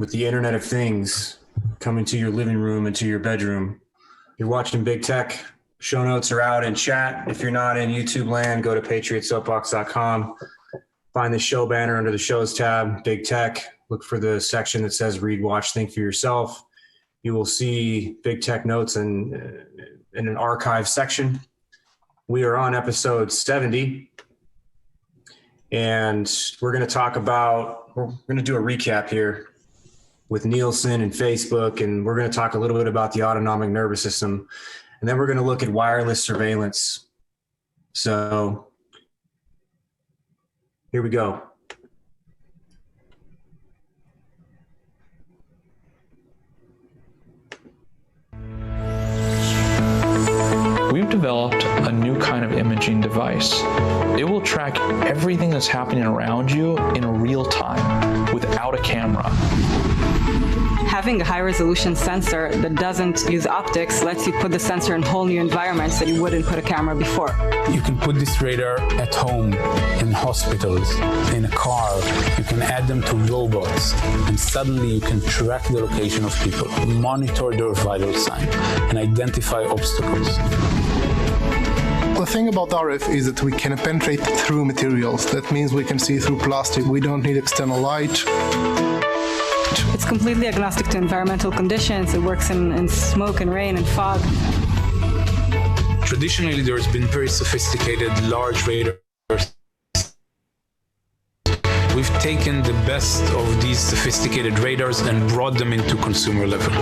with the Internet of Things coming to your living room and to your bedroom. You're watching Big Tech. Show notes are out in chat. If you're not in YouTube land, go to PATRIOTSsoapbox.com. Find the show banner under the shows tab, Big Tech. Look for the section that says read, watch, think for yourself. You will see Big Tech notes in an archive section. We are on episode 70. And we're going to do a recap here with Nielsen and Facebook. And we're going to talk a little bit about the autonomic nervous system. And then we're going to look at wireless surveillance. So here we go. We've developed a new kind of imaging device. It will track everything that's happening around you in real time without a camera. Having a high-resolution sensor that doesn't use optics lets you put the sensor in whole new environments that you wouldn't put a camera before. You can put this radar at home, in hospitals, in a car. You can add them to robots, and suddenly you can track the location of people, monitor their vital signs, and identify obstacles. The thing about RF is that we can penetrate through materials. That means we can see through plastic. We don't need external light. It's completely agnostic to environmental conditions. It works in smoke and rain and fog. Traditionally, there's been very sophisticated large radars. We've taken the best of these sophisticated radars and brought them into consumer level.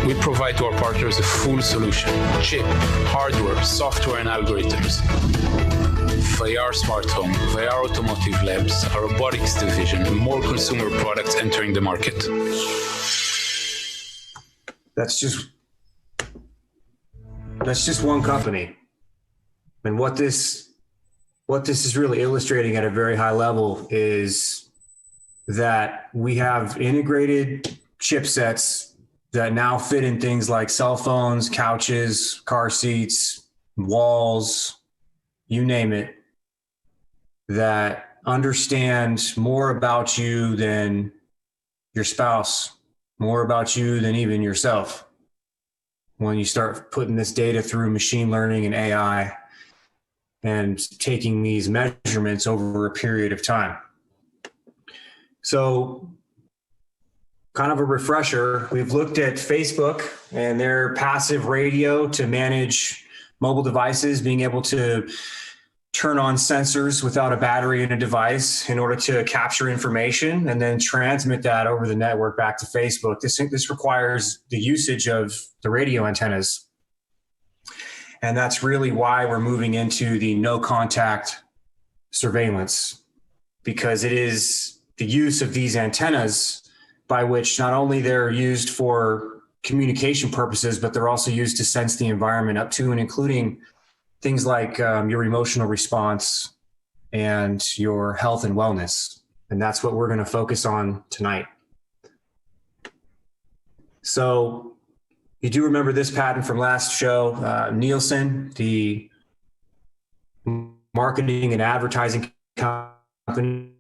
We provide to our partners a full solution: chip, hardware, software, and algorithms. Via our smart home, via our automotive labs, our robotics division, and more consumer products entering the market. That's just one company. And what this is really illustrating at a very high level is that we have integrated chipsets that now fit in things like cell phones, couches, car seats, walls, you name it, that understand more about you than your spouse, more about you than even yourself. When you start putting this data through machine learning and AI and taking these measurements over a period of time. So, kind of a refresher, we've looked at Facebook and their passive radio to manage mobile devices, being able to turn on sensors without a battery in a device in order to capture information and then transmit that over the network back to Facebook. This requires the usage of the radio antennas. And that's really why we're moving into the no contact surveillance, because it is the use of these antennas by which not only they're used for communication purposes, but they're also used to sense the environment up to and including things like your emotional response and your health and wellness. And that's what we're going to focus on tonight. So you do remember this patent from last show. Nielsen, the marketing and advertising company,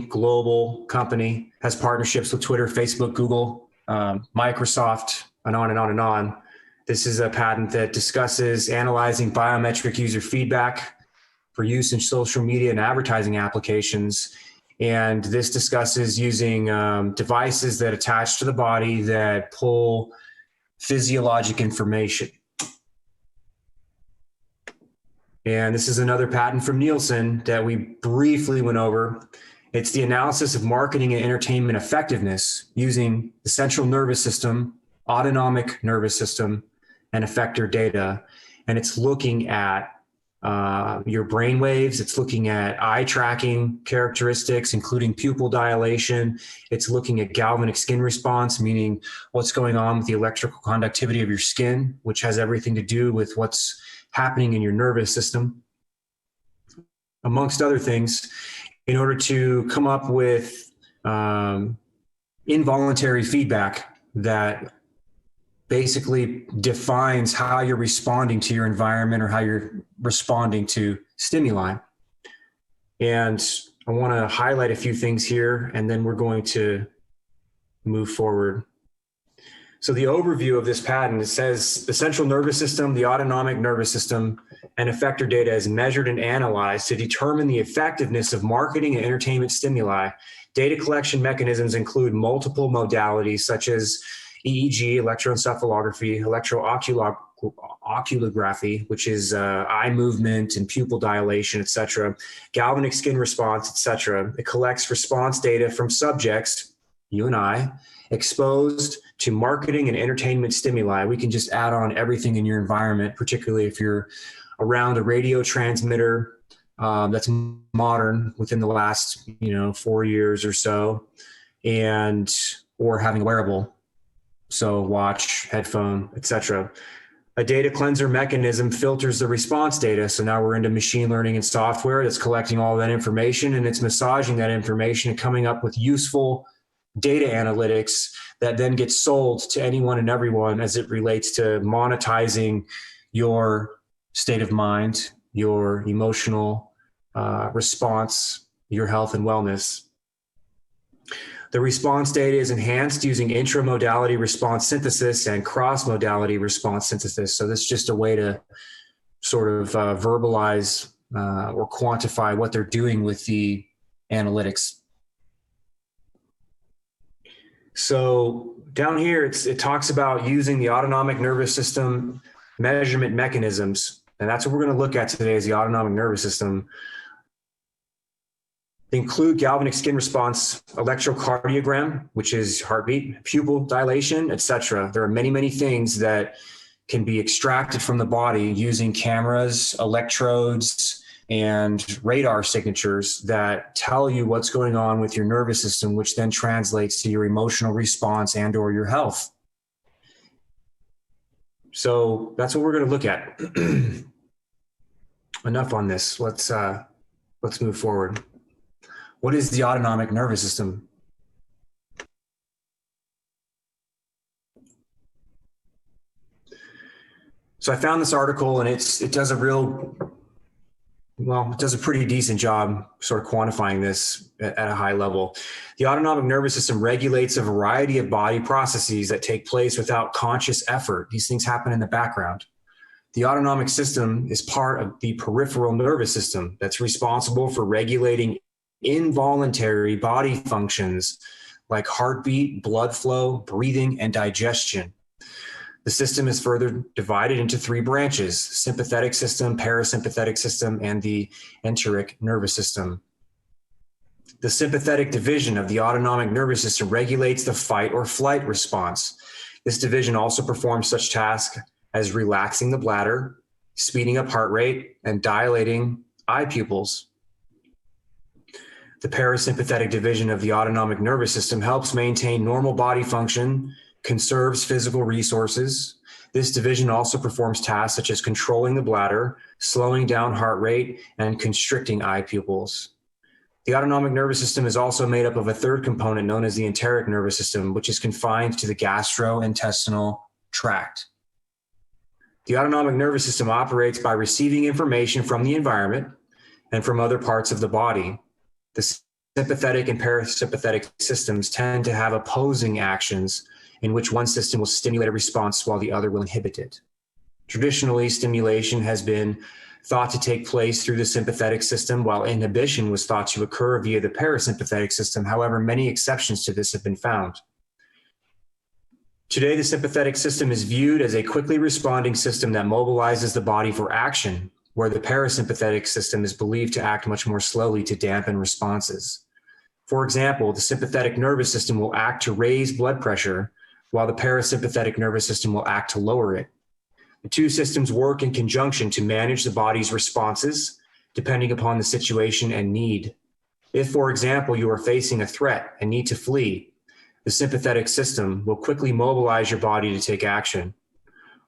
global company, has partnerships with Twitter, Facebook, Google, Microsoft, and on and on and on. This is a patent that discusses analyzing biometric user feedback for use in social media and advertising applications. And this discusses using devices that attach to the body that pull physiologic information. And this is another patent from Nielsen that we briefly went over. It's the analysis of marketing and entertainment effectiveness using the central nervous system, autonomic nervous system, and effector data. And it's looking at your brain waves. It's looking at eye tracking characteristics, including pupil dilation. It's looking at galvanic skin response, meaning what's going on with the electrical conductivity of your skin, which has everything to do with what's happening in your nervous system, amongst other things, in order to come up with involuntary feedback that basically defines how you're responding to your environment or how you're responding to stimuli. And I want to highlight a few things here, and then we're going to move forward. So the overview of this patent, it says the central nervous system, the autonomic nervous system, and effector data is measured and analyzed to determine the effectiveness of marketing and entertainment stimuli. Data collection mechanisms include multiple modalities such as EEG, electroencephalography, electrooculography, which is eye movement and pupil dilation, etc., galvanic skin response, etc. It collects response data from subjects, you and I, exposed to marketing and entertainment stimuli. We can just add on everything in your environment, particularly if you're around a radio transmitter that's modern within the last 4 years or so, or having a wearable, so watch, headphone, etc. A data cleanser mechanism filters the response data. So now we're into machine learning and software that's collecting all that information, and it's massaging that information and coming up with useful data analytics that then gets sold to anyone and everyone as it relates to monetizing your state of mind, your emotional response, your health and wellness. The response data is enhanced using intramodality response synthesis and cross-modality response synthesis. So this is just a way to sort of verbalize or quantify what they're doing with the analytics. So down here, it talks about using the autonomic nervous system measurement mechanisms. And that's what we're going to look at today, is the autonomic nervous system. They include galvanic skin response, electrocardiogram, which is heartbeat, pupil dilation, etc. There are many, many things that can be extracted from the body using cameras, electrodes, and radar signatures that tell you what's going on with your nervous system, which then translates to your emotional response and or your health. So that's what we're going to look at. Enough on this. Let's move forward. What is the autonomic nervous system? So I found this article, and it does a pretty decent job sort of quantifying this at a high level. The autonomic nervous system regulates a variety of body processes that take place without conscious effort. These things happen in the background. The autonomic system is part of the peripheral nervous system that's responsible for regulating involuntary body functions like heartbeat, blood flow, breathing, and digestion. The system is further divided into 3 branches: sympathetic system, parasympathetic system, and the enteric nervous system. The sympathetic division of the autonomic nervous system regulates the fight or flight response. This division also performs such tasks as relaxing the bladder, speeding up heart rate, and dilating eye pupils. The parasympathetic division of the autonomic nervous system helps maintain normal body function, conserves physical resources. This division also performs tasks such as controlling the bladder, slowing down heart rate, and constricting eye pupils. The autonomic nervous system is also made up of a third component known as the enteric nervous system, which is confined to the gastrointestinal tract. The autonomic nervous system operates by receiving information from the environment and from other parts of the body. The sympathetic and parasympathetic systems tend to have opposing actions in which one system will stimulate a response while the other will inhibit it. Traditionally, stimulation has been thought to take place through the sympathetic system, while inhibition was thought to occur via the parasympathetic system. However, many exceptions to this have been found. Today, the sympathetic system is viewed as a quickly responding system that mobilizes the body for action, where the parasympathetic system is believed to act much more slowly to dampen responses. For example, the sympathetic nervous system will act to raise blood pressure, while the parasympathetic nervous system will act to lower it. The two systems work in conjunction to manage the body's responses, depending upon the situation and need. If, for example, you are facing a threat and need to flee, the sympathetic system will quickly mobilize your body to take action.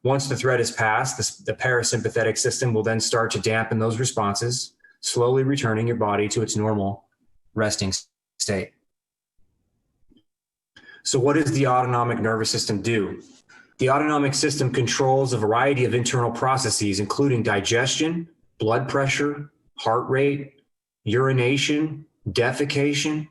Once the threat is passed, the parasympathetic system will then start to dampen those responses, slowly returning your body to its normal resting state. So what does the autonomic nervous system do? The autonomic system controls a variety of internal processes, including digestion, blood pressure, heart rate, urination, defecation,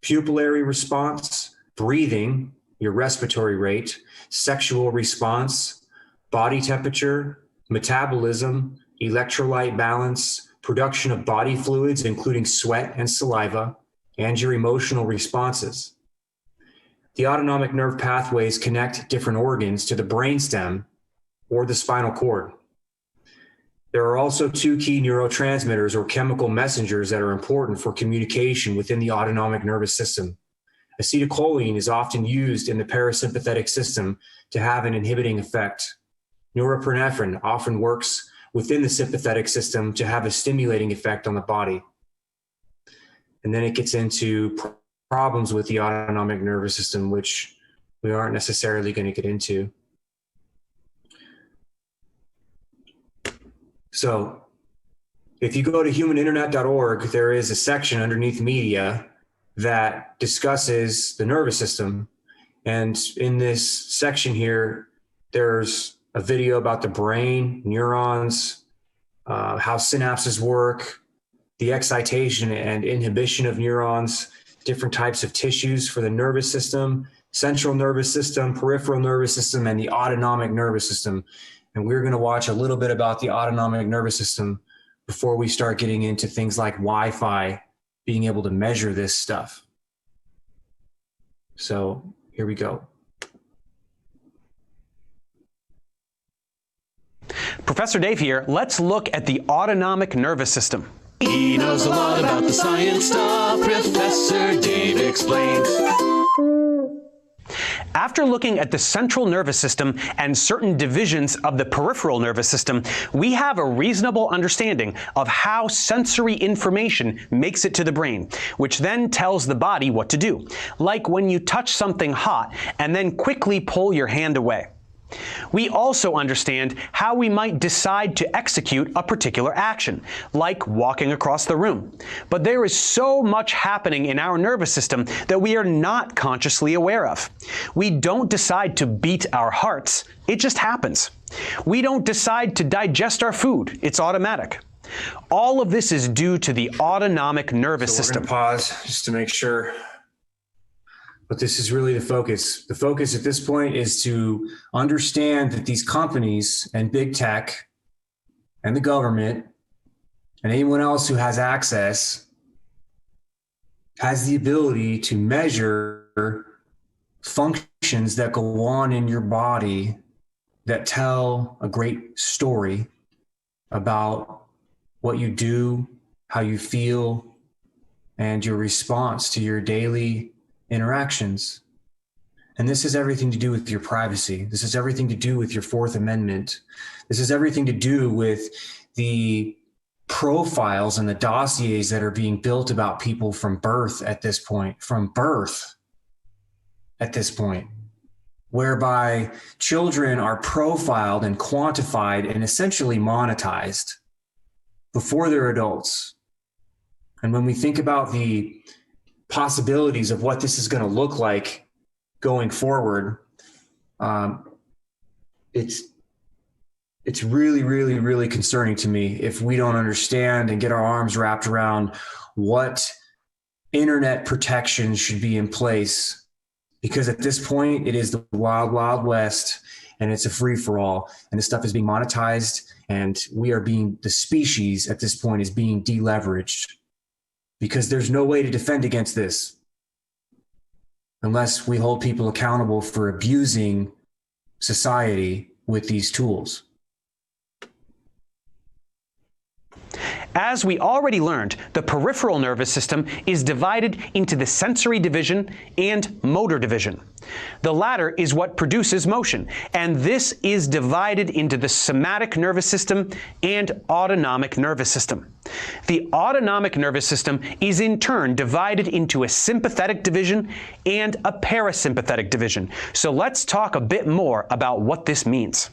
pupillary response, breathing, your respiratory rate, sexual response, body temperature, metabolism, electrolyte balance, production of body fluids, including sweat and saliva, and your emotional responses. The autonomic nerve pathways connect different organs to the brainstem or the spinal cord. There are also two key neurotransmitters or chemical messengers that are important for communication within the autonomic nervous system. Acetylcholine is often used in the parasympathetic system to have an inhibiting effect. Norepinephrine often works within the sympathetic system to have a stimulating effect on the body. And then it gets into problems with the autonomic nervous system, which we aren't necessarily going to get into. So if you go to humaninternet.org, there is a section underneath media that discusses the nervous system. And in this section here, there's a video about the brain, neurons, how synapses work, the excitation and inhibition of neurons, different types of tissues for the nervous system, central nervous system, peripheral nervous system, and the autonomic nervous system. And we're going to watch a little bit about the autonomic nervous system before we start getting into things like Wi-Fi, being able to measure this stuff. So here we go. Professor Dave here. Let's look at the autonomic nervous system. He knows a lot about the science stuff. Professor Dave explains. After looking at the central nervous system and certain divisions of the peripheral nervous system, we have a reasonable understanding of how sensory information makes it to the brain, which then tells the body what to do, like when you touch something hot and then quickly pull your hand away. We also understand how we might decide to execute a particular action, like walking across the room. But there is so much happening in our nervous system that we are not consciously aware of. We don't decide to beat our hearts, it just happens. We don't decide to digest our food, it's automatic. All of this is due to the autonomic nervous system. We're going to pause just to make sure. But this is really the focus. The focus at this point is to understand that these companies and big tech and the government and anyone else who has access has the ability to measure functions that go on in your body that tell a great story about what you do, how you feel, and your response to your daily interactions. And this has everything to do with your privacy. This has everything to do with your Fourth Amendment. This has everything to do with the profiles and the dossiers that are being built about people from birth at this point, whereby children are profiled and quantified and essentially monetized before they're adults. And when we think about the possibilities of what this is going to look like going forward, it's really, really, really concerning to me if we don't understand and get our arms wrapped around what internet protections should be in place. Because at this point, it is the wild, wild west, and it's a free-for-all, and this stuff is being monetized, and the species at this point is being deleveraged. Because there's no way to defend against this unless we hold people accountable for abusing society with these tools. As we already learned, the peripheral nervous system is divided into the sensory division and motor division. The latter is what produces motion, and this is divided into the somatic nervous system and autonomic nervous system. The autonomic nervous system is in turn divided into a sympathetic division and a parasympathetic division. So let's talk a bit more about what this means.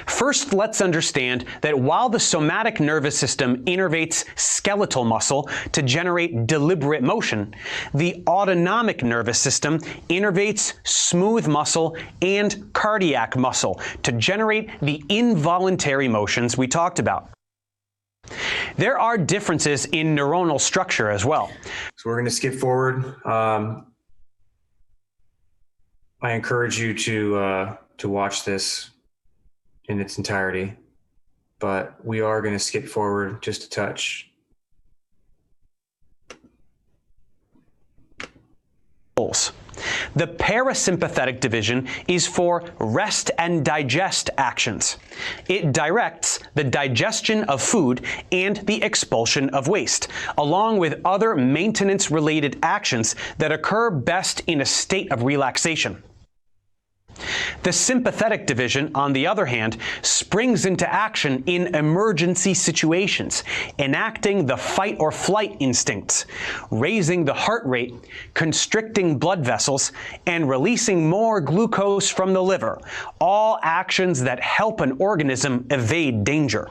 First, let's understand that while the somatic nervous system innervates skeletal muscle to generate deliberate motion, the autonomic nervous system innervates smooth muscle and cardiac muscle to generate the involuntary motions we talked about. There are differences in neuronal structure as well. So we're going to skip forward. I encourage you to watch this in its entirety, but we are going to skip forward just a touch. The parasympathetic division is for rest and digest actions. It directs the digestion of food and the expulsion of waste, along with other maintenance-related actions that occur best in a state of relaxation. The sympathetic division, on the other hand, springs into action in emergency situations, enacting the fight or flight instincts, raising the heart rate, constricting blood vessels, and releasing more glucose from the liver, all actions that help an organism evade danger.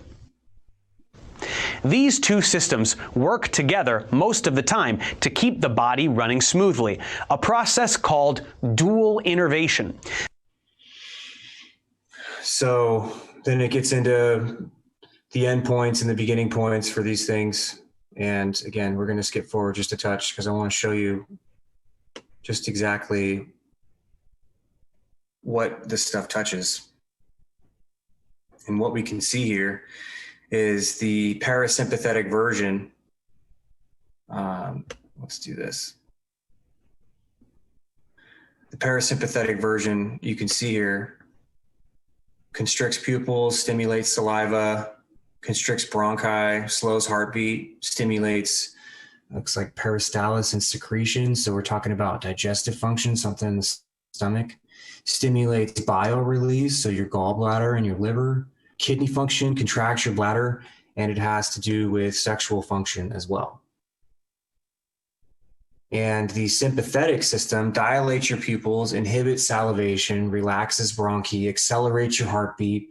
These two systems work together most of the time to keep the body running smoothly, a process called dual innervation. So then it gets into the end points and the beginning points for these things. And again, we're going to skip forward just a touch because I want to show you just exactly what this stuff touches. And what we can see here is the parasympathetic version. Let's do this. The parasympathetic version, you can see here, constricts pupils, stimulates saliva, constricts bronchi, slows heartbeat, stimulates, looks like peristalsis and secretion. So we're talking about digestive function, something in the stomach. Stimulates bile release, so your gallbladder and your liver. Kidney function, contracts your bladder, and it has to do with sexual function as well. And the sympathetic system dilates your pupils, inhibits salivation, relaxes bronchi, accelerates your heartbeat,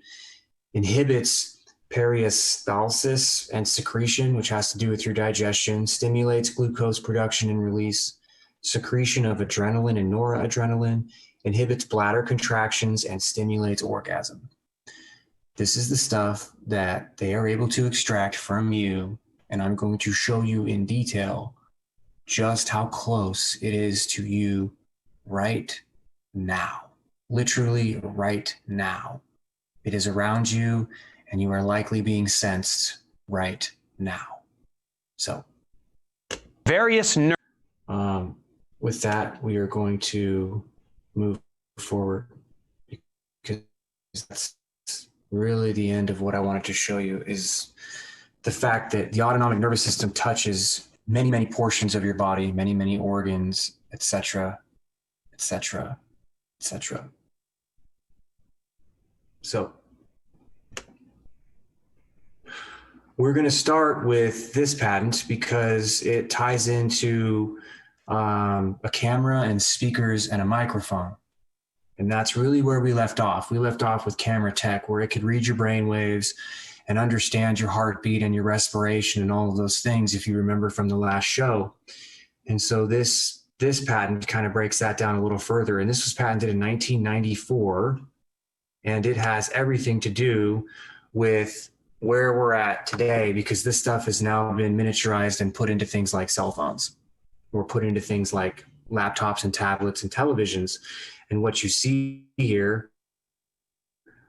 inhibits peristalsis and secretion, which has to do with your digestion, stimulates glucose production and release, secretion of adrenaline and noradrenaline, inhibits bladder contractions, and stimulates orgasm. This is the stuff that they are able to extract from you, and I'm going to show you in detail just how close it is to you right now. Literally right now. It is around you, and you are likely being sensed right now. So, with that, we are going to move forward because that's really the end of what I wanted to show you, is the fact that the autonomic nervous system touches many, many portions of your body, many, many organs, etc., etc., etc. So we're going to start with this patent because it ties into a camera and speakers and a microphone. And that's really where we left off. We left off with camera tech, where it could read your brain waves and understand your heartbeat and your respiration and all of those things, if you remember from the last show. And so this patent kind of breaks that down a little further. And this was patented in 1994, and it has everything to do with where we're at today, because this stuff has now been miniaturized and put into things like cell phones, or put into things like laptops and tablets and televisions. And what you see here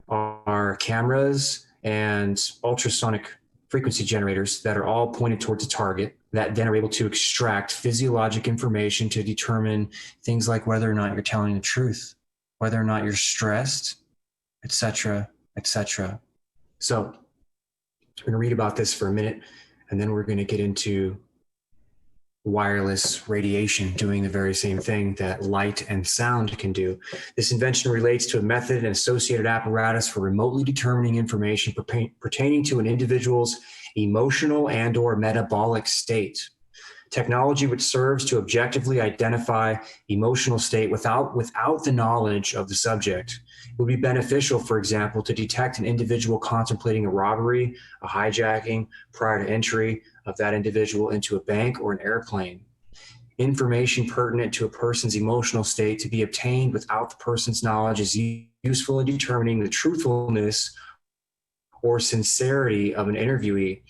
are cameras and ultrasonic frequency generators that are all pointed towards a target that then are able to extract physiologic information to determine things like whether or not you're telling the truth, whether or not you're stressed, etc., etc. So we're going to read about this for a minute, and then we're going to get into wireless radiation doing the very same thing that light and sound can do. This invention relates to a method and associated apparatus for remotely determining information pertaining to an individual's emotional and or metabolic state. Technology which serves to objectively identify emotional state without the knowledge of the subject. It would be beneficial, for example, to detect an individual contemplating a robbery, a hijacking, prior to entry of that individual into a bank or an airplane. Information pertinent to a person's emotional state to be obtained without the person's knowledge is useful in determining the truthfulness or sincerity of an interviewee.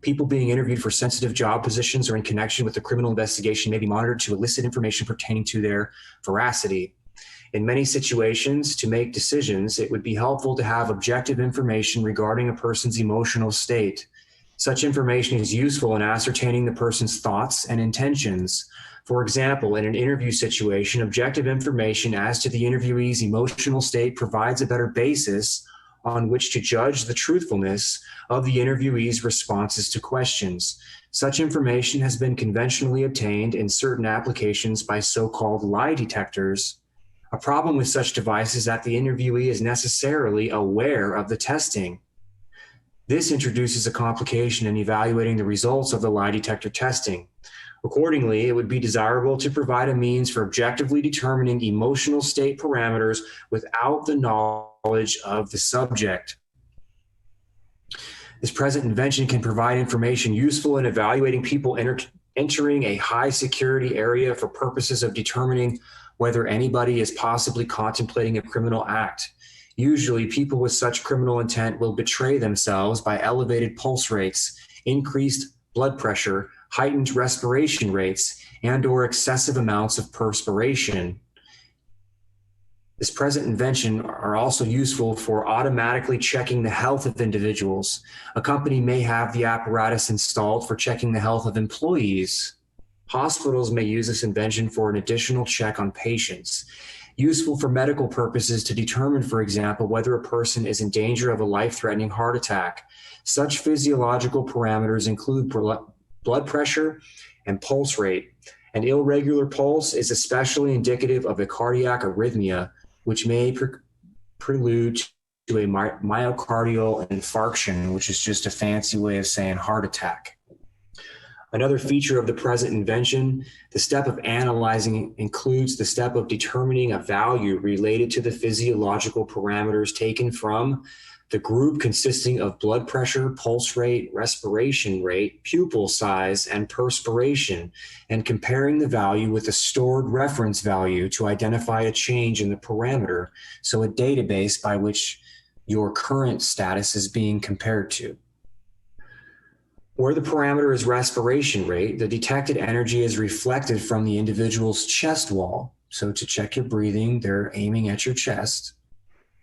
People being interviewed for sensitive job positions or in connection with a criminal investigation may be monitored to elicit information pertaining to their veracity. In many situations, to make decisions, it would be helpful to have objective information regarding a person's emotional state. Such information is useful in ascertaining the person's thoughts and intentions. For example, in an interview situation, objective information as to the interviewee's emotional state provides a better basis on which to judge the truthfulness of the interviewee's responses to questions. Such information has been conventionally obtained in certain applications by so-called lie detectors. A problem with such devices is that the interviewee is necessarily aware of the testing. This introduces a complication in evaluating the results of the lie detector testing. Accordingly, it would be desirable to provide a means for objectively determining emotional state parameters without the knowledge of the subject. This present invention can provide information useful in evaluating people entering a high security area for purposes of determining whether anybody is possibly contemplating a criminal act. Usually, people with such criminal intent will betray themselves by elevated pulse rates, increased blood pressure, heightened respiration rates, and/or excessive amounts of perspiration. This present invention are also useful for automatically checking the health of individuals. A company may have the apparatus installed for checking the health of employees. Hospitals may use this invention for an additional check on patients. Useful for medical purposes to determine, for example, whether a person is in danger of a life-threatening heart attack. Such physiological parameters include blood pressure and pulse rate. An irregular pulse is especially indicative of a cardiac arrhythmia, which may prelude to a myocardial infarction, which is just a fancy way of saying heart attack. Another feature of the present invention, the step of analyzing includes the step of determining a value related to the physiological parameters taken from the group consisting of blood pressure, pulse rate, respiration rate, pupil size, and perspiration, and comparing the value with a stored reference value to identify a change in the parameter, so a database by which your current status is being compared to. Where the parameter is respiration rate, the detected energy is reflected from the individual's chest wall. So to check your breathing, they're aiming at your chest.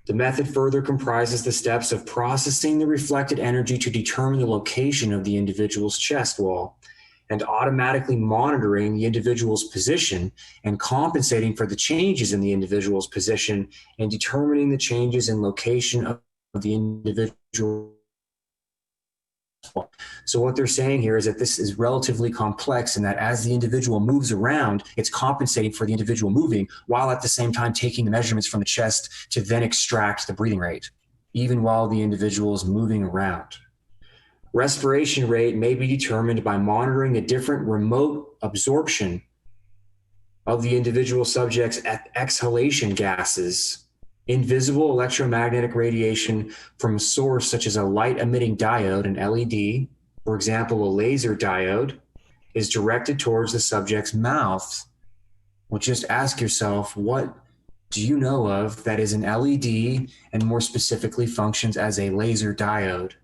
The method further comprises the steps of processing the reflected energy to determine the location of the individual's chest wall, and automatically monitoring the individual's position and compensating for the changes in the individual's position and determining the changes in location of the individual. So what they're saying here is that this is relatively complex and that as the individual moves around, it's compensating for the individual moving while at the same time taking the measurements from the chest to then extract the breathing rate, even while the individual is moving around. Respiration rate may be determined by monitoring the different remote absorption of the individual subject's exhalation gases. Invisible electromagnetic radiation from a source such as a light-emitting diode, an LED, for example, a laser diode, is directed towards the subject's mouth. Well, just ask yourself, what do you know of that is an LED and more specifically functions as a laser diode?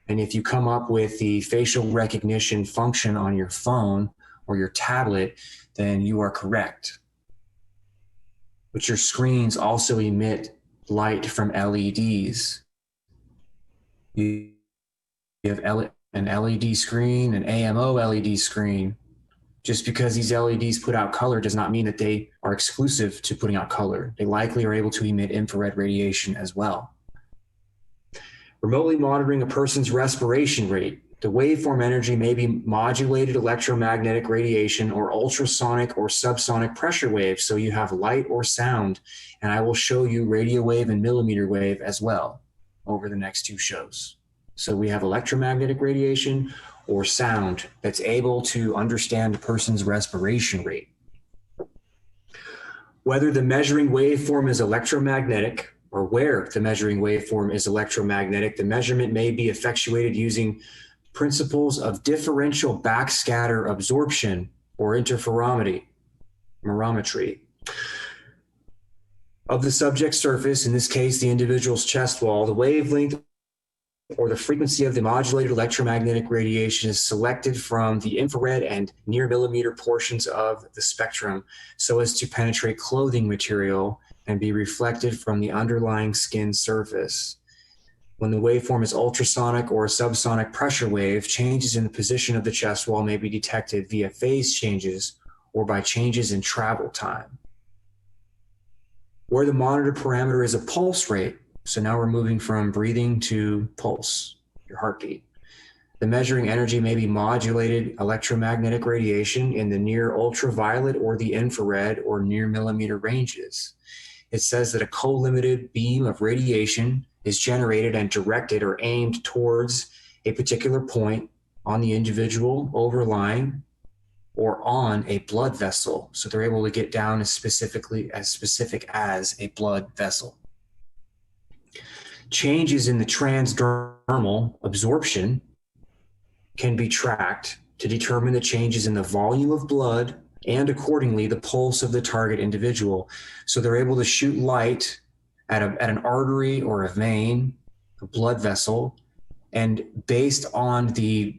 And if you come up with the facial recognition function on your phone or your tablet, then you are correct. But your screens also emit light from LEDs. You have an LED screen, an AMO LED screen. Just because these LEDs put out color does not mean that they are exclusive to putting out color. They likely are able to emit infrared radiation as well. Remotely monitoring a person's respiration rate. The waveform energy may be modulated electromagnetic radiation or ultrasonic or subsonic pressure waves, so you have light or sound, and I will show you radio wave and millimeter wave as well over the next two shows. So we have electromagnetic radiation or sound that's able to understand a person's respiration rate. Whether the measuring waveform is electromagnetic or where the measuring waveform is electromagnetic, the measurement may be effectuated using principles of differential backscatter absorption or interferometry of the subject surface, in this case, the individual's chest wall. The wavelength or the frequency of the modulated electromagnetic radiation is selected from the infrared and near millimeter portions of the spectrum so as to penetrate clothing material and be reflected from the underlying skin surface. When the waveform is ultrasonic or a subsonic pressure wave, changes in the position of the chest wall may be detected via phase changes or by changes in travel time. Where the monitored parameter is a pulse rate, so now we're moving from breathing to pulse, your heartbeat. The measuring energy may be modulated electromagnetic radiation in the near ultraviolet or the infrared or near millimeter ranges. It says that a co-limited beam of radiation is generated and directed or aimed towards a particular point on the individual overlying or on a blood vessel. So they're able to get down as specific as a blood vessel. Changes in the transdermal absorption can be tracked to determine the changes in the volume of blood and accordingly the pulse of the target individual. So they're able to shoot light at an artery or a vein, a blood vessel, and based on the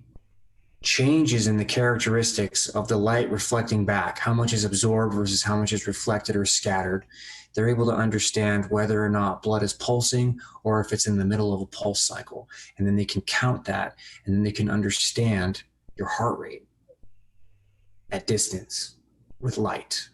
changes in the characteristics of the light reflecting back, how much is absorbed versus how much is reflected or scattered, they're able to understand whether or not blood is pulsing or if it's in the middle of a pulse cycle. And then they can count that, and then they can understand your heart rate at distance with light.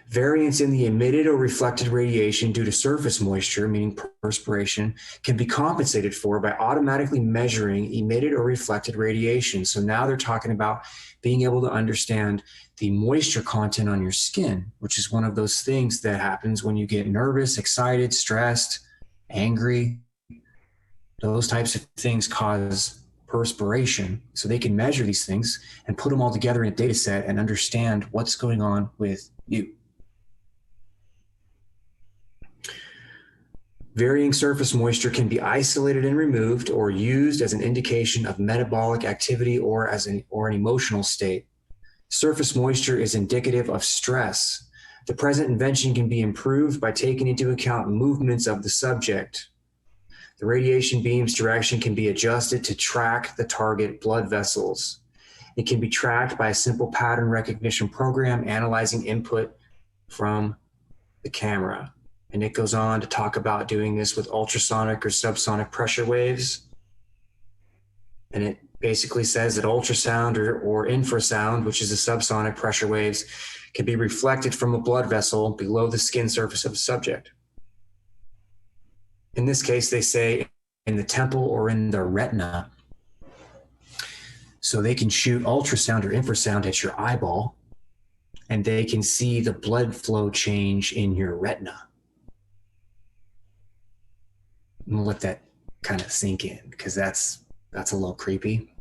Variance in the emitted or reflected radiation due to surface moisture, meaning perspiration, can be compensated for by automatically measuring emitted or reflected radiation. So now they're talking about being able to understand the moisture content on your skin, which is one of those things that happens when you get nervous, excited, stressed, angry. Those types of things cause perspiration. So they can measure these things and put them all together in a data set and understand what's going on with you. Varying surface moisture can be isolated and removed or used as an indication of metabolic activity or an emotional state. Surface moisture is indicative of stress. The present invention can be improved by taking into account movements of the subject. The radiation beam's direction can be adjusted to track the target blood vessels. It can be tracked by a simple pattern recognition program analyzing input from the camera. And it goes on to talk about doing this with ultrasonic or subsonic pressure waves. And it basically says that ultrasound or infrasound, which is the subsonic pressure waves, can be reflected from a blood vessel below the skin surface of the subject. In this case, they say in the temple or in the retina. So they can shoot ultrasound or infrasound at your eyeball, and they can see the blood flow change in your retina. I'm gonna let that kind of sink in because that's a little creepy.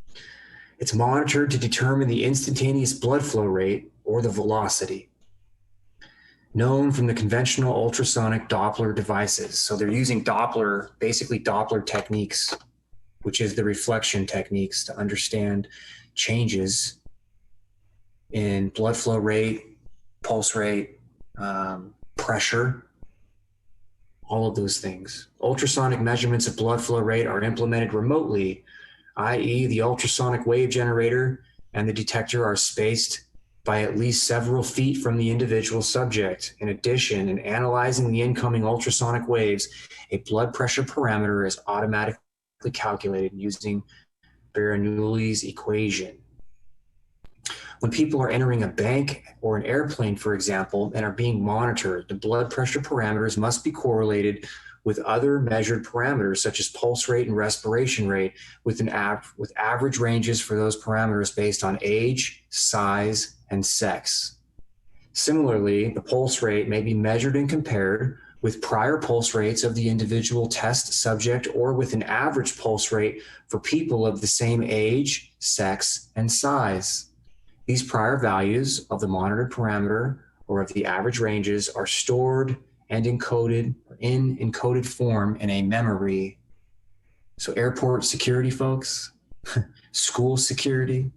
It's monitored to determine the instantaneous blood flow rate or the velocity, known from the conventional ultrasonic Doppler devices. So they're using basically Doppler techniques, which is the reflection techniques to understand changes in blood flow rate, pulse rate, pressure, all of those things. Ultrasonic measurements of blood flow rate are implemented remotely, i.e. the ultrasonic wave generator and the detector are spaced by at least several feet from the individual subject. In addition, in analyzing the incoming ultrasonic waves, a blood pressure parameter is automatically calculated using Bernoulli's equation. When people are entering a bank or an airplane, for example, and are being monitored, the blood pressure parameters must be correlated with other measured parameters such as pulse rate and respiration rate with average ranges for those parameters based on age, size, and sex. Similarly, the pulse rate may be measured and compared with prior pulse rates of the individual test subject or with an average pulse rate for people of the same age, sex, and size. These prior values of the monitored parameter or of the average ranges are stored and encoded in encoded form in a memory. So airport security folks, school security,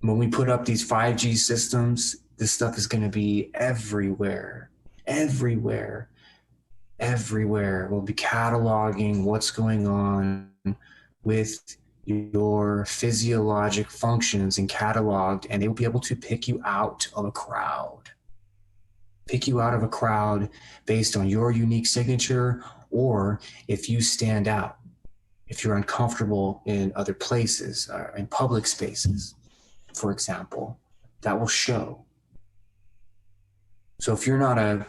when we put up these 5G systems, this stuff is going to be everywhere, everywhere. everywhere. We'll be cataloging what's going on with your physiologic functions and cataloged, and they will be able to pick you out of a crowd. Pick you out of a crowd based on your unique signature, or if you stand out, if you're uncomfortable in other places, in public spaces, for example, that will show. So if you're not a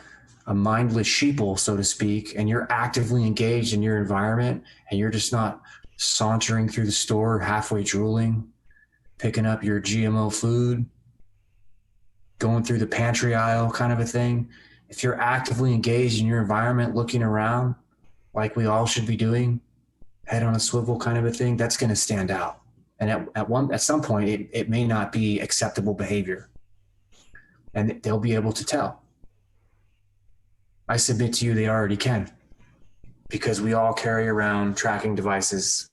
mindless sheeple, so to speak, and you're actively engaged in your environment, and you're just not sauntering through the store, halfway drooling, picking up your GMO food, going through the pantry aisle kind of a thing. If you're actively engaged in your environment, looking around like we all should be doing, head on a swivel kind of a thing, that's going to stand out. And at some point, it may not be acceptable behavior. And they'll be able to tell. I submit to you, they already can, because we all carry around tracking devices,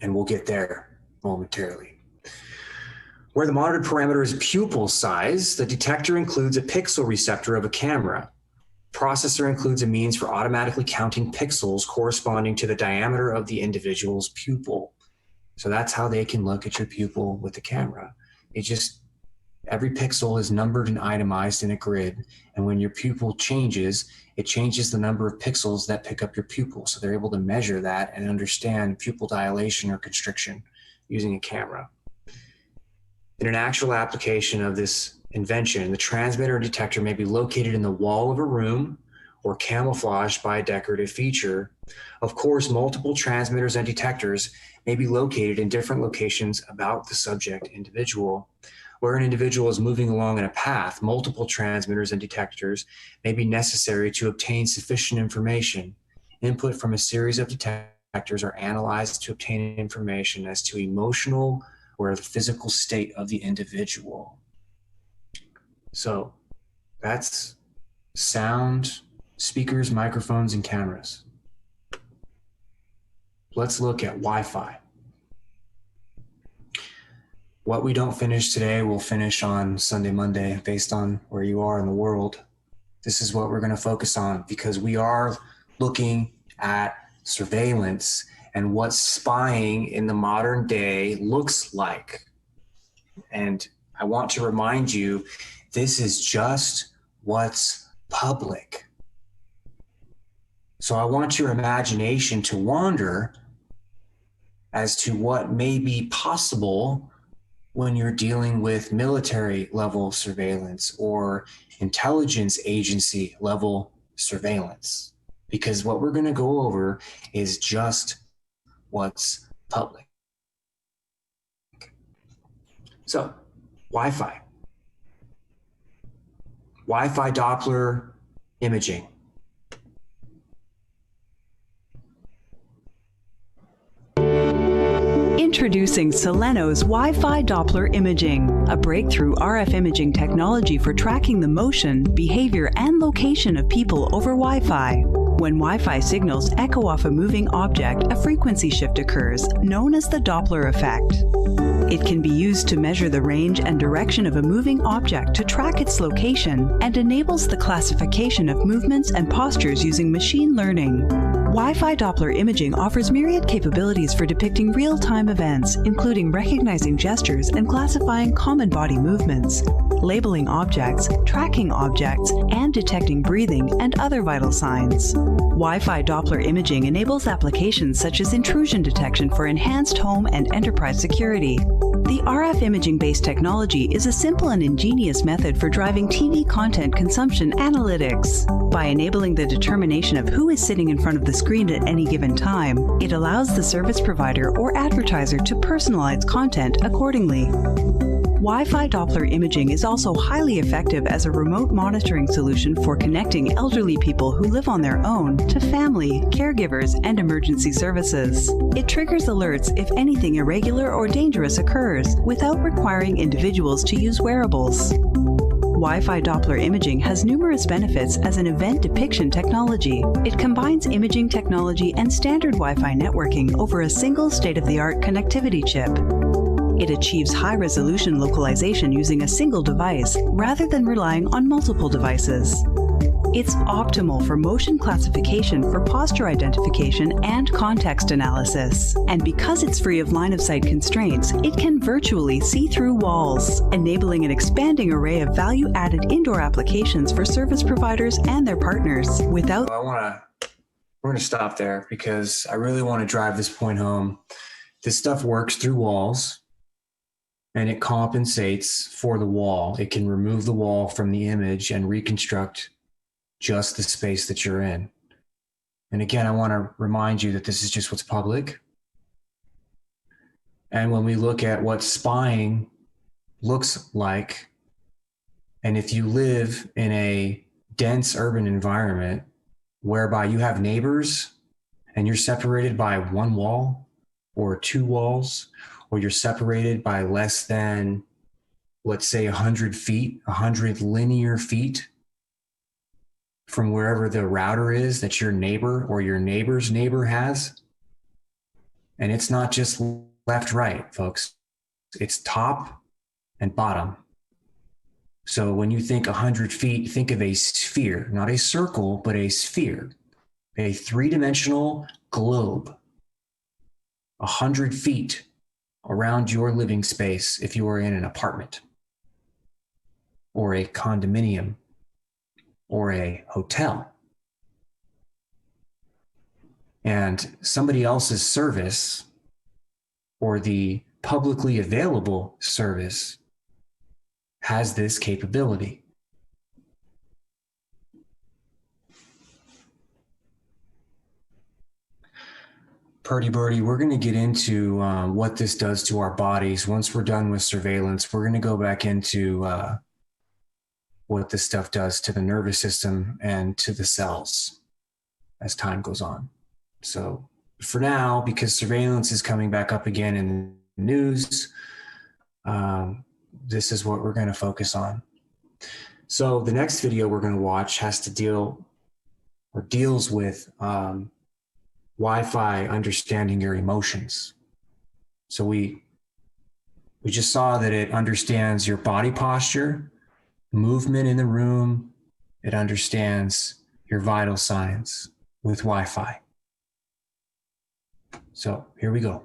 and we'll get there momentarily. Where the monitored parameter is pupil size, the detector includes a pixel receptor of a camera. Processor includes a means for automatically counting pixels corresponding to the diameter of the individual's pupil. So that's how they can look at your pupil with the camera. Every pixel is numbered and itemized in a grid. And when your pupil changes, it changes the number of pixels that pick up your pupil. So they're able to measure that and understand pupil dilation or constriction using a camera. In an actual application of this invention, the transmitter and detector may be located in the wall of a room or camouflaged by a decorative feature. Of course, multiple transmitters and detectors may be located in different locations about the subject individual. Where an individual is moving along in a path, multiple transmitters and detectors may be necessary to obtain sufficient information. Input from a series of detectors are analyzed to obtain information as to emotional or the physical state of the individual. So that's sound, speakers, microphones, and cameras. Let's look at Wi-Fi. What we don't finish today, we'll finish on Sunday, Monday, based on where you are in the world. This is what we're going to focus on, because we are looking at surveillance and what spying in the modern day looks like. And I want to remind you, this is just what's public. So I want your imagination to wander as to what may be possible when you're dealing with military level surveillance or intelligence agency level surveillance, because what we're going to go over is just what's public. So, Wi-Fi. Wi-Fi Doppler imaging. Introducing Soleno's Wi-Fi Doppler imaging, a breakthrough RF imaging technology for tracking the motion, behavior, and location of people over Wi-Fi. When Wi-Fi signals echo off a moving object, a frequency shift occurs, known as the Doppler effect. It can be used to measure the range and direction of a moving object to track its location, and enables the classification of movements and postures using machine learning. Wi-Fi Doppler imaging offers myriad capabilities for depicting real-time events, including recognizing gestures and classifying common body movements, labeling objects, tracking objects, and detecting breathing and other vital signs. Wi-Fi Doppler imaging enables applications such as intrusion detection for enhanced home and enterprise security. The RF imaging-based technology is a simple and ingenious method for driving TV content consumption analytics. By enabling the determination of who is sitting in front of the screen at any given time, it allows the service provider or advertiser to personalize content accordingly. Wi-Fi Doppler imaging is also highly effective as a remote monitoring solution for connecting elderly people who live on their own to family, caregivers, and emergency services. It triggers alerts if anything irregular or dangerous occurs without requiring individuals to use wearables. Wi-Fi Doppler imaging has numerous benefits as an event depiction technology. It combines imaging technology and standard Wi-Fi networking over a single state-of-the-art connectivity chip. It achieves high-resolution localization using a single device rather than relying on multiple devices. It's optimal for motion classification for posture identification and context analysis. And because it's free of line-of-sight constraints, it can virtually see through walls, enabling an expanding array of value-added indoor applications for service providers and their partners without... We're going to stop there because I really want to drive this point home. This stuff works through walls and it compensates for the wall. It can remove the wall from the image and reconstruct just the space that you're in. And again, I want to remind you that this is just what's public. And when we look at what spying looks like, and if you live in a dense urban environment whereby you have neighbors and you're separated by one wall or two walls, or you're separated by less than, let's say, 100 feet, 100 linear feet from wherever the router is that your neighbor or your neighbor's neighbor has. And it's not just left, right, folks. It's top and bottom. So when you think 100 feet, think of a sphere, not a circle, but a sphere, a three-dimensional globe, 100 feet around your living space if you are in an apartment or a condominium or a hotel. And somebody else's service or the publicly available service has this capability. Purdy Birdie, we're going to get into what this does to our bodies. Once we're done with surveillance, we're going to go back into what this stuff does to the nervous system and to the cells as time goes on. So for now, because surveillance is coming back up again in the news, this is what we're going to focus on. So the next video we're going to watch has to deals with Wi-Fi understanding your emotions. So we just saw that it understands your body posture, movement in the room. It understands your vital signs with Wi-Fi. So here we go.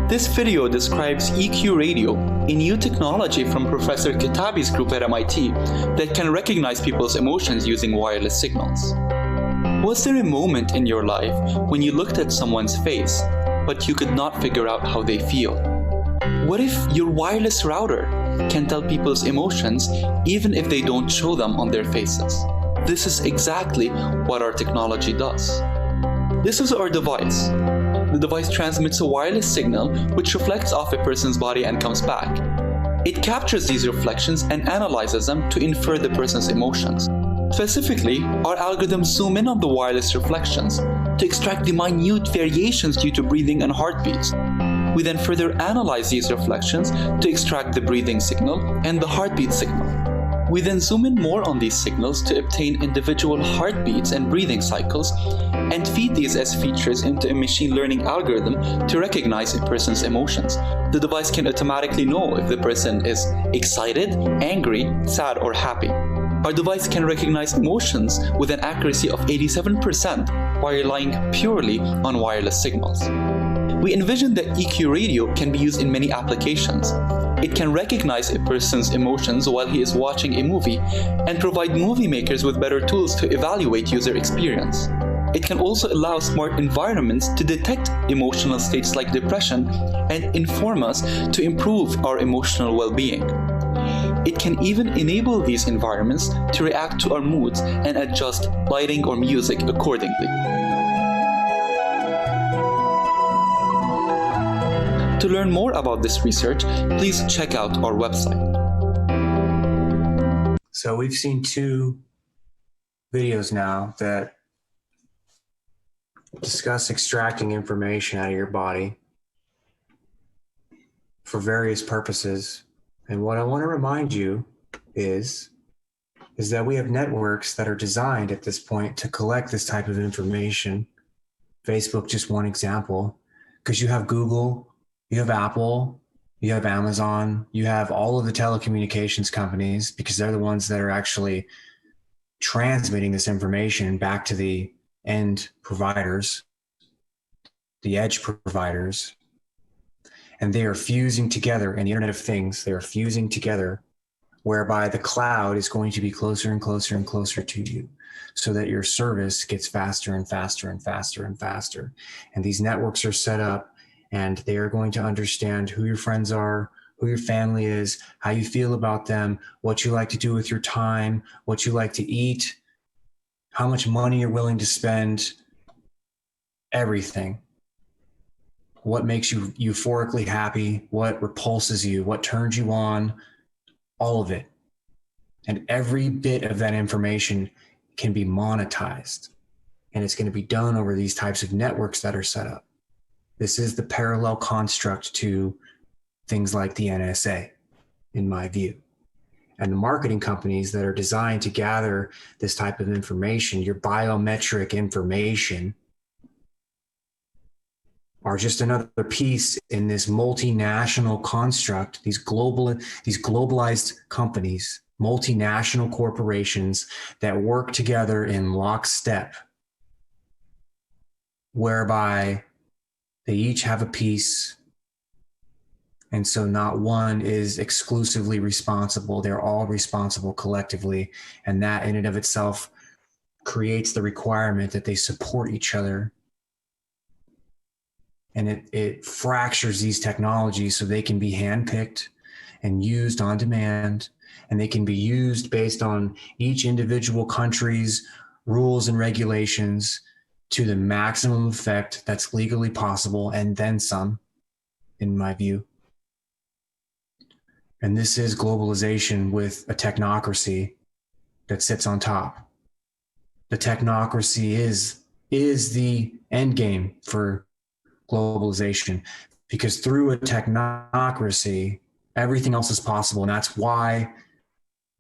This video describes EQ radio, a new technology from Professor Kitabi's group at MIT that can recognize people's emotions using wireless signals. Was there a moment in your life when you looked at someone's face, but you could not figure out how they feel? What if your wireless router can tell people's emotions even if they don't show them on their faces? This is exactly what our technology does. This is our device. The device transmits a wireless signal which reflects off a person's body and comes back. It captures these reflections and analyzes them to infer the person's emotions. Specifically, our algorithms zoom in on the wireless reflections to extract the minute variations due to breathing and heartbeats. We then further analyze these reflections to extract the breathing signal and the heartbeat signal. We then zoom in more on these signals to obtain individual heartbeats and breathing cycles and feed these as features into a machine learning algorithm to recognize a person's emotions. The device can automatically know if the person is excited, angry, sad, or happy. Our device can recognize emotions with an accuracy of 87% while relying purely on wireless signals. We envision that EQ radio can be used in many applications. It can recognize a person's emotions while he is watching a movie and provide movie makers with better tools to evaluate user experience. It can also allow smart environments to detect emotional states like depression and inform us to improve our emotional well-being. It can even enable these environments to react to our moods and adjust lighting or music accordingly. To learn more about this research, please check out our website. So we've seen two videos now that discuss extracting information out of your body for various purposes. And what I want to remind you is that we have networks that are designed at this point to collect this type of information. Facebook, just one example, because you have Google, you have Apple, you have Amazon, you have all of the telecommunications companies, because they're the ones that are actually transmitting this information back to the end providers, the edge providers, and they are fusing together in the Internet of Things. They are fusing together, whereby the cloud is going to be closer and closer and closer to you, so that your service gets faster and faster and faster and faster. And these networks are set up, and they are going to understand who your friends are, who your family is, how you feel about them, what you like to do with your time, what you like to eat, how much money you're willing to spend, everything. What makes you euphorically happy, what repulses you, what turns you on, all of it. And every bit of that information can be monetized. And it's going to be done over these types of networks that are set up. This is the parallel construct to things like the NSA, in my view. And the marketing companies that are designed to gather this type of information, your biometric information, are just another piece in this multinational construct, these globalized companies, multinational corporations that work together in lockstep, whereby they each have a piece. And so not one is exclusively responsible. They're all responsible collectively. And that in and of itself creates the requirement that they support each other. And it fractures these technologies so they can be handpicked and used on demand. And they can be used based on each individual country's rules and regulations to the maximum effect that's legally possible, and then some, in my view. And this is globalization with a technocracy that sits on top. The technocracy is the end game for globalization, because through a technocracy, everything else is possible. And that's why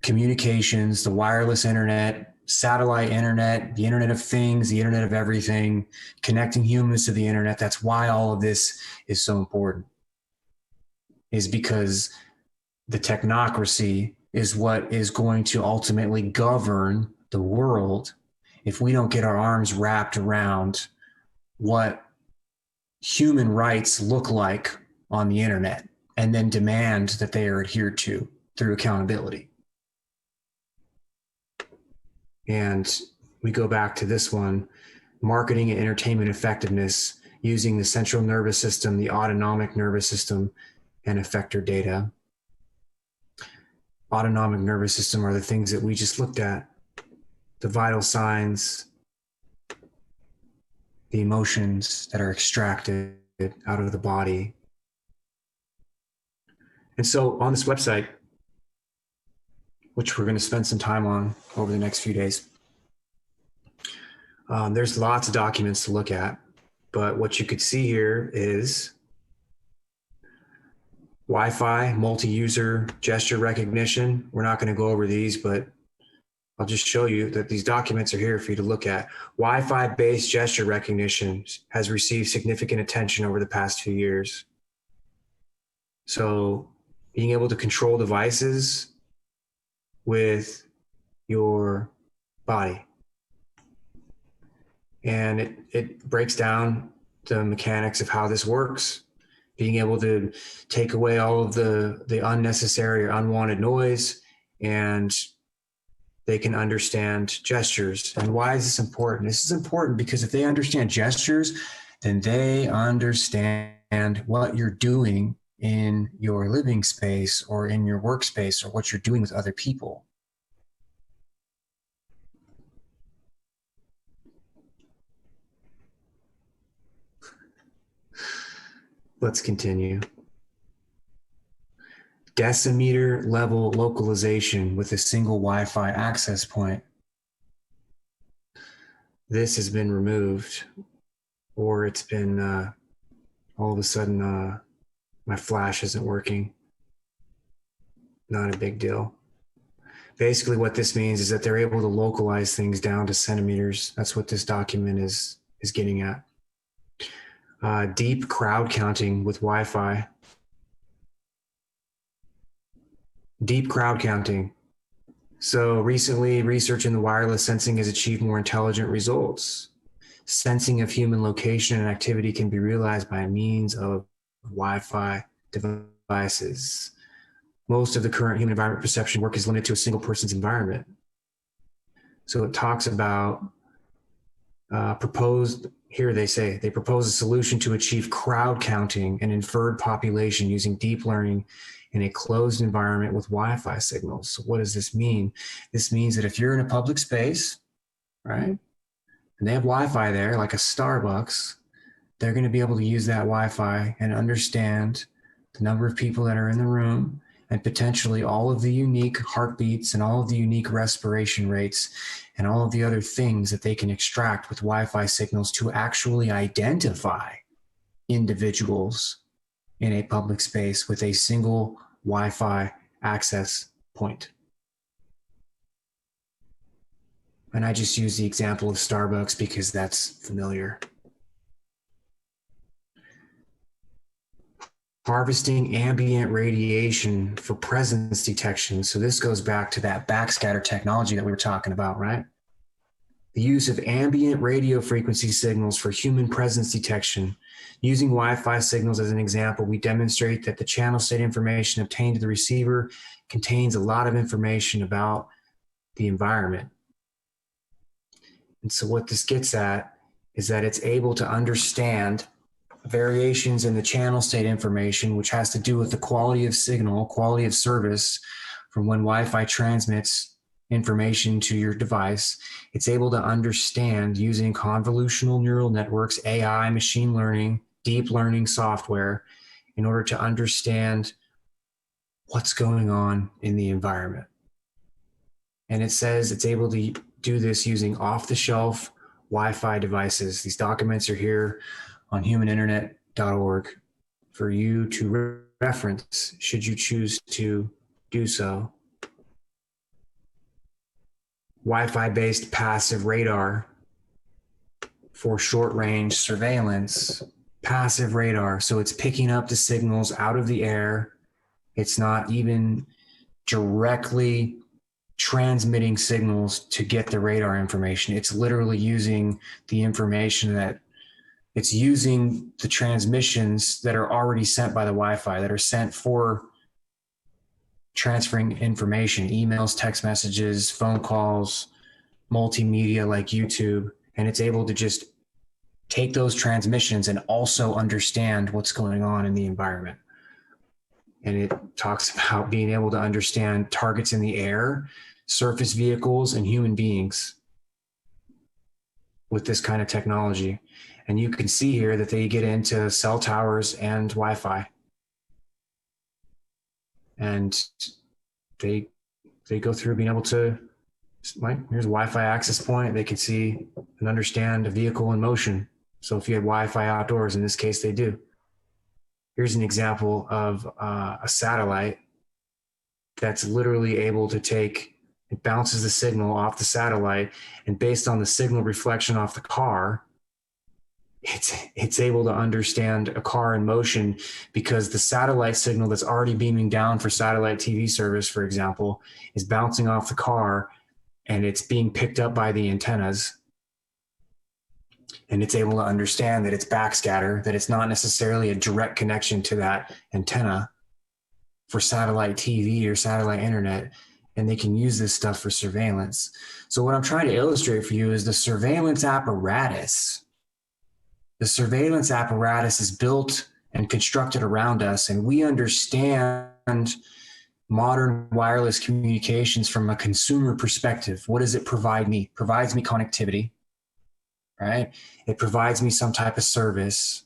communications, the wireless internet, satellite internet, the Internet of Things, the Internet of Everything, connecting humans to the internet, that's why all of this is so important, is because the technocracy is what is going to ultimately govern the world if we don't get our arms wrapped around what human rights look like on the internet, and then demand that they are adhered to through accountability. And we go back to this one, marketing and entertainment effectiveness using the central nervous system, the autonomic nervous system, and effector data. Autonomic nervous system are the things that we just looked at, the vital signs, the emotions that are extracted out of the body. And so on this website, which we're going to spend some time on over the next few days, there's lots of documents to look at, but what you could see here is Wi-Fi, multi-user gesture recognition. We're not going to go over these, but I'll just show you that these documents are here for you to look at. Wi-Fi based gesture recognition has received significant attention over the past few years. So being able to control devices with your body. And it breaks down the mechanics of how this works. Being able to take away all of the unnecessary or unwanted noise, and they can understand gestures. And why is this important? This is important because if they understand gestures, then they understand what you're doing in your living space or in your workspace, or what you're doing with other people. Let's continue. Decimeter level localization with a single Wi-Fi access point. This has been removed, or it's been all of a sudden my flash isn't working. Not a big deal. Basically what this means is that they're able to localize things down to centimeters. That's what this document is getting at. Deep crowd counting with Wi-Fi. Deep crowd counting. So recently, research in the wireless sensing has achieved more intelligent results. Sensing of human location and activity can be realized by means of Wi-Fi devices. Most of the current human environment perception work is limited to a single person's environment. So it talks about they propose a solution to achieve crowd counting and inferred population using deep learning in a closed environment with Wi-Fi signals. So what does this mean? This means that if you're in a public space, right, and they have Wi-Fi there, like a Starbucks, they're going to be able to use that Wi-Fi and understand the number of people that are in the room and potentially all of the unique heartbeats and all of the unique respiration rates and all of the other things that they can extract with Wi-Fi signals to actually identify individuals in a public space with a single Wi-Fi access point. And I just use the example of Starbucks because that's familiar. Harvesting ambient radiation for presence detection. So this goes back to that backscatter technology that we were talking about, right? The use of ambient radio frequency signals for human presence detection. Using Wi-Fi signals as an example, we demonstrate that the channel state information obtained to the receiver contains a lot of information about the environment. And so what this gets at is that it's able to understand variations in the channel state information, which has to do with the quality of signal, quality of service from when Wi-Fi transmits information to your device. It's able to understand using convolutional neural networks, AI, machine learning, deep learning software in order to understand what's going on in the environment. And it says it's able to do this using off-the-shelf Wi-Fi devices. These documents are here on humaninternet.org for you to reference should you choose to do so. Wi-Fi based passive radar for short range surveillance. Passive radar, so it's picking up the signals out of the air. It's not even directly transmitting signals to get the radar information. It's literally using the information that it's using the transmissions that are already sent by the Wi-Fi, that are sent for transferring information, emails, text messages, phone calls, multimedia like YouTube, and it's able to just take those transmissions and also understand what's going on in the environment. And it talks about being able to understand targets in the air, surface vehicles, and human beings with this kind of technology. And you can see here that they get into cell towers and Wi-Fi. And they go through being able to, like, here's a Wi-Fi access point. They can see and understand a vehicle in motion. So if you had Wi-Fi outdoors, in this case, they do. Here's an example of a satellite that's literally able to take, it bounces the signal off the satellite, and based on the signal reflection off the car, it's able to understand a car in motion, because the satellite signal that's already beaming down for satellite TV service, for example, is bouncing off the car and it's being picked up by the antennas. And it's able to understand that it's backscatter, that it's not necessarily a direct connection to that antenna for satellite TV or satellite internet. And they can use this stuff for surveillance. So what I'm trying to illustrate for you is the surveillance apparatus. The surveillance apparatus is built and constructed around us, and we understand modern wireless communications from a consumer perspective. What does it provide me? It provides me connectivity, right? It provides me some type of service.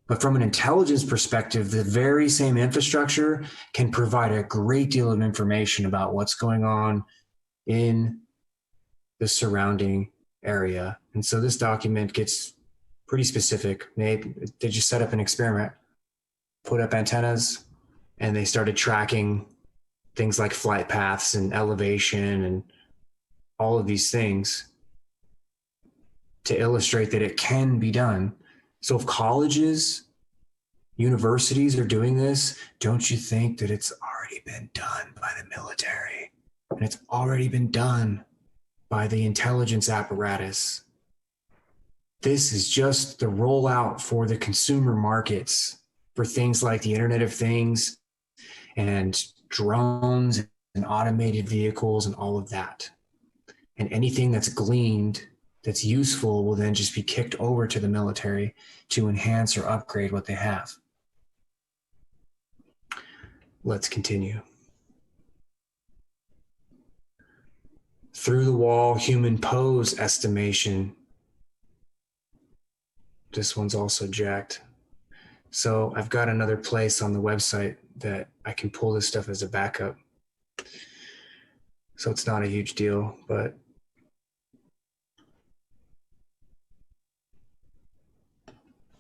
But from an intelligence perspective, the very same infrastructure can provide a great deal of information about what's going on in the surrounding area. And so this document gets pretty specific. They just set up an experiment, put up antennas, and they started tracking things like flight paths and elevation and all of these things to illustrate that it can be done. So if colleges universities are doing this, don't you think that it's already been done by the military? And it's already been done by the intelligence apparatus. This is just the rollout for the consumer markets for things like the Internet of Things and drones and automated vehicles and all of that. And anything that's gleaned that's useful will then just be kicked over to the military to enhance or upgrade what they have. Let's continue. Through the wall human pose estimation. This one's also jacked. So I've got another place on the website that I can pull this stuff as a backup. So it's not a huge deal, but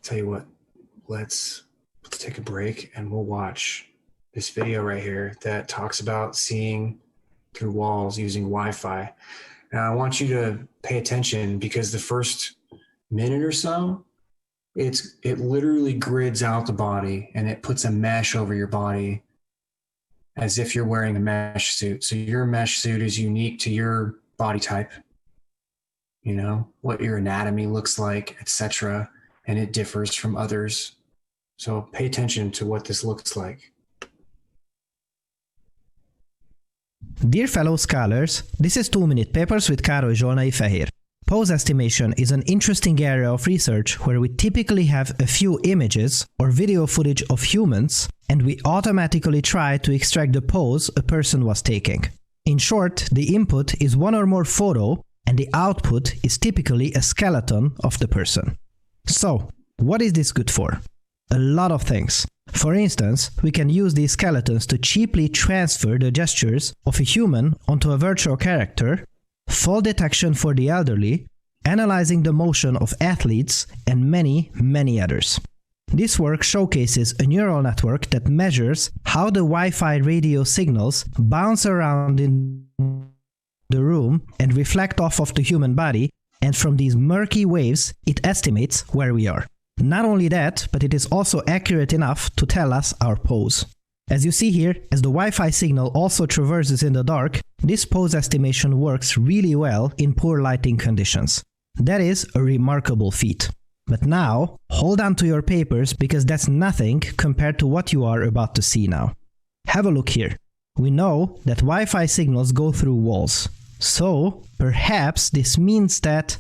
tell you what, let's take a break and we'll watch this video right here that talks about seeing through walls using Wi-Fi. Now I want you to pay attention because the first minute or so, it literally grids out the body and it puts a mesh over your body as if you're wearing a mesh suit. So your mesh suit is unique to your body type, you know, what your anatomy looks like, etc. And it differs from others. So pay attention to what this looks like. Dear fellow scholars, this is 2-Minute Papers with Károly Zsolnai Fehér. Pose estimation is an interesting area of research where we typically have a few images or video footage of humans and we automatically try to extract the pose a person was taking. In short, the input is one or more photo and the output is typically a skeleton of the person. So, what is this good for? A lot of things. For instance, we can use these skeletons to cheaply transfer the gestures of a human onto a virtual character, fall detection for the elderly, analyzing the motion of athletes, and many, many others. This work showcases a neural network that measures how the Wi-Fi radio signals bounce around in the room and reflect off of the human body, and from these murky waves, it estimates where we are. Not only that, but it is also accurate enough to tell us our pose. As you see here, as the Wi-Fi signal also traverses in the dark, this pose estimation works really well in poor lighting conditions. That is a remarkable feat. But now, hold on to your papers because that's nothing compared to what you are about to see now. Have a look here. We know that Wi-Fi signals go through walls. So, perhaps this means that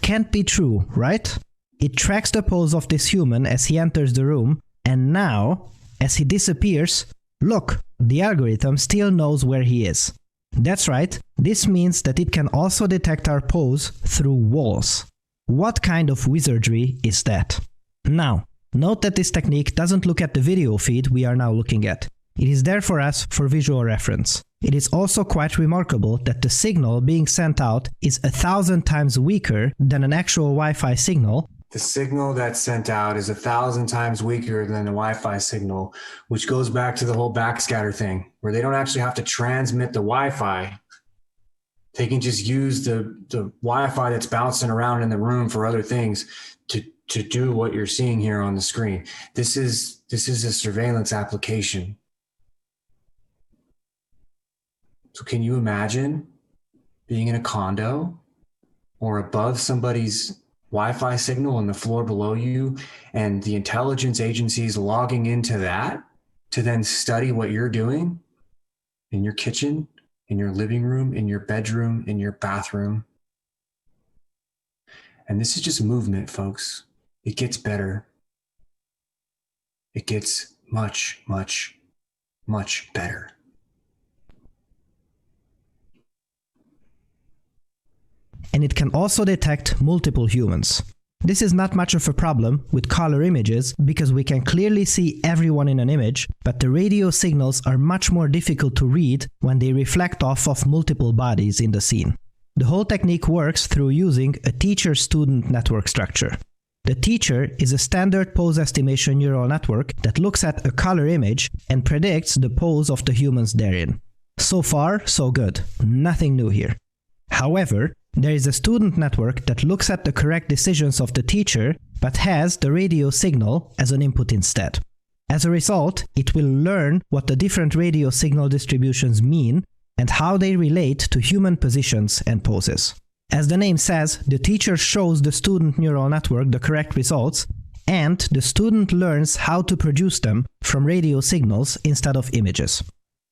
can't be true, right? It tracks the pose of this human as he enters the room, and now, as he disappears, look, the algorithm still knows where he is. That's right, this means that it can also detect our pose through walls. What kind of wizardry is that? Now, note that this technique doesn't look at the video feed we are now looking at. It is there for us for visual reference. It is also quite remarkable that the signal being sent out is 1,000 times weaker than an actual Wi-Fi signal. The signal that's sent out is 1,000 times weaker than the Wi-Fi signal, which goes back to the whole backscatter thing, where they don't actually have to transmit the Wi-Fi. They can just use the Wi-Fi that's bouncing around in the room for other things to do what you're seeing here on the screen. This is a surveillance application. So can you imagine being in a condo or above somebody's Wi-Fi signal on the floor below you and the intelligence agencies logging into that to then study what you're doing in your kitchen, in your living room, in your bedroom, in your bathroom? And this is just movement, folks. It gets better. It gets much, much, much better. And it can also detect multiple humans. This is not much of a problem with color images because we can clearly see everyone in an image, but the radio signals are much more difficult to read when they reflect off of multiple bodies in the scene. The whole technique works through using a teacher-student network structure. The teacher is a standard pose estimation neural network that looks at a color image and predicts the pose of the humans therein. So far, so good. Nothing new here. However, there is a student network that looks at the correct decisions of the teacher but has the radio signal as an input instead. As a result, it will learn what the different radio signal distributions mean and how they relate to human positions and poses. As the name says, the teacher shows the student neural network the correct results, and the student learns how to produce them from radio signals instead of images.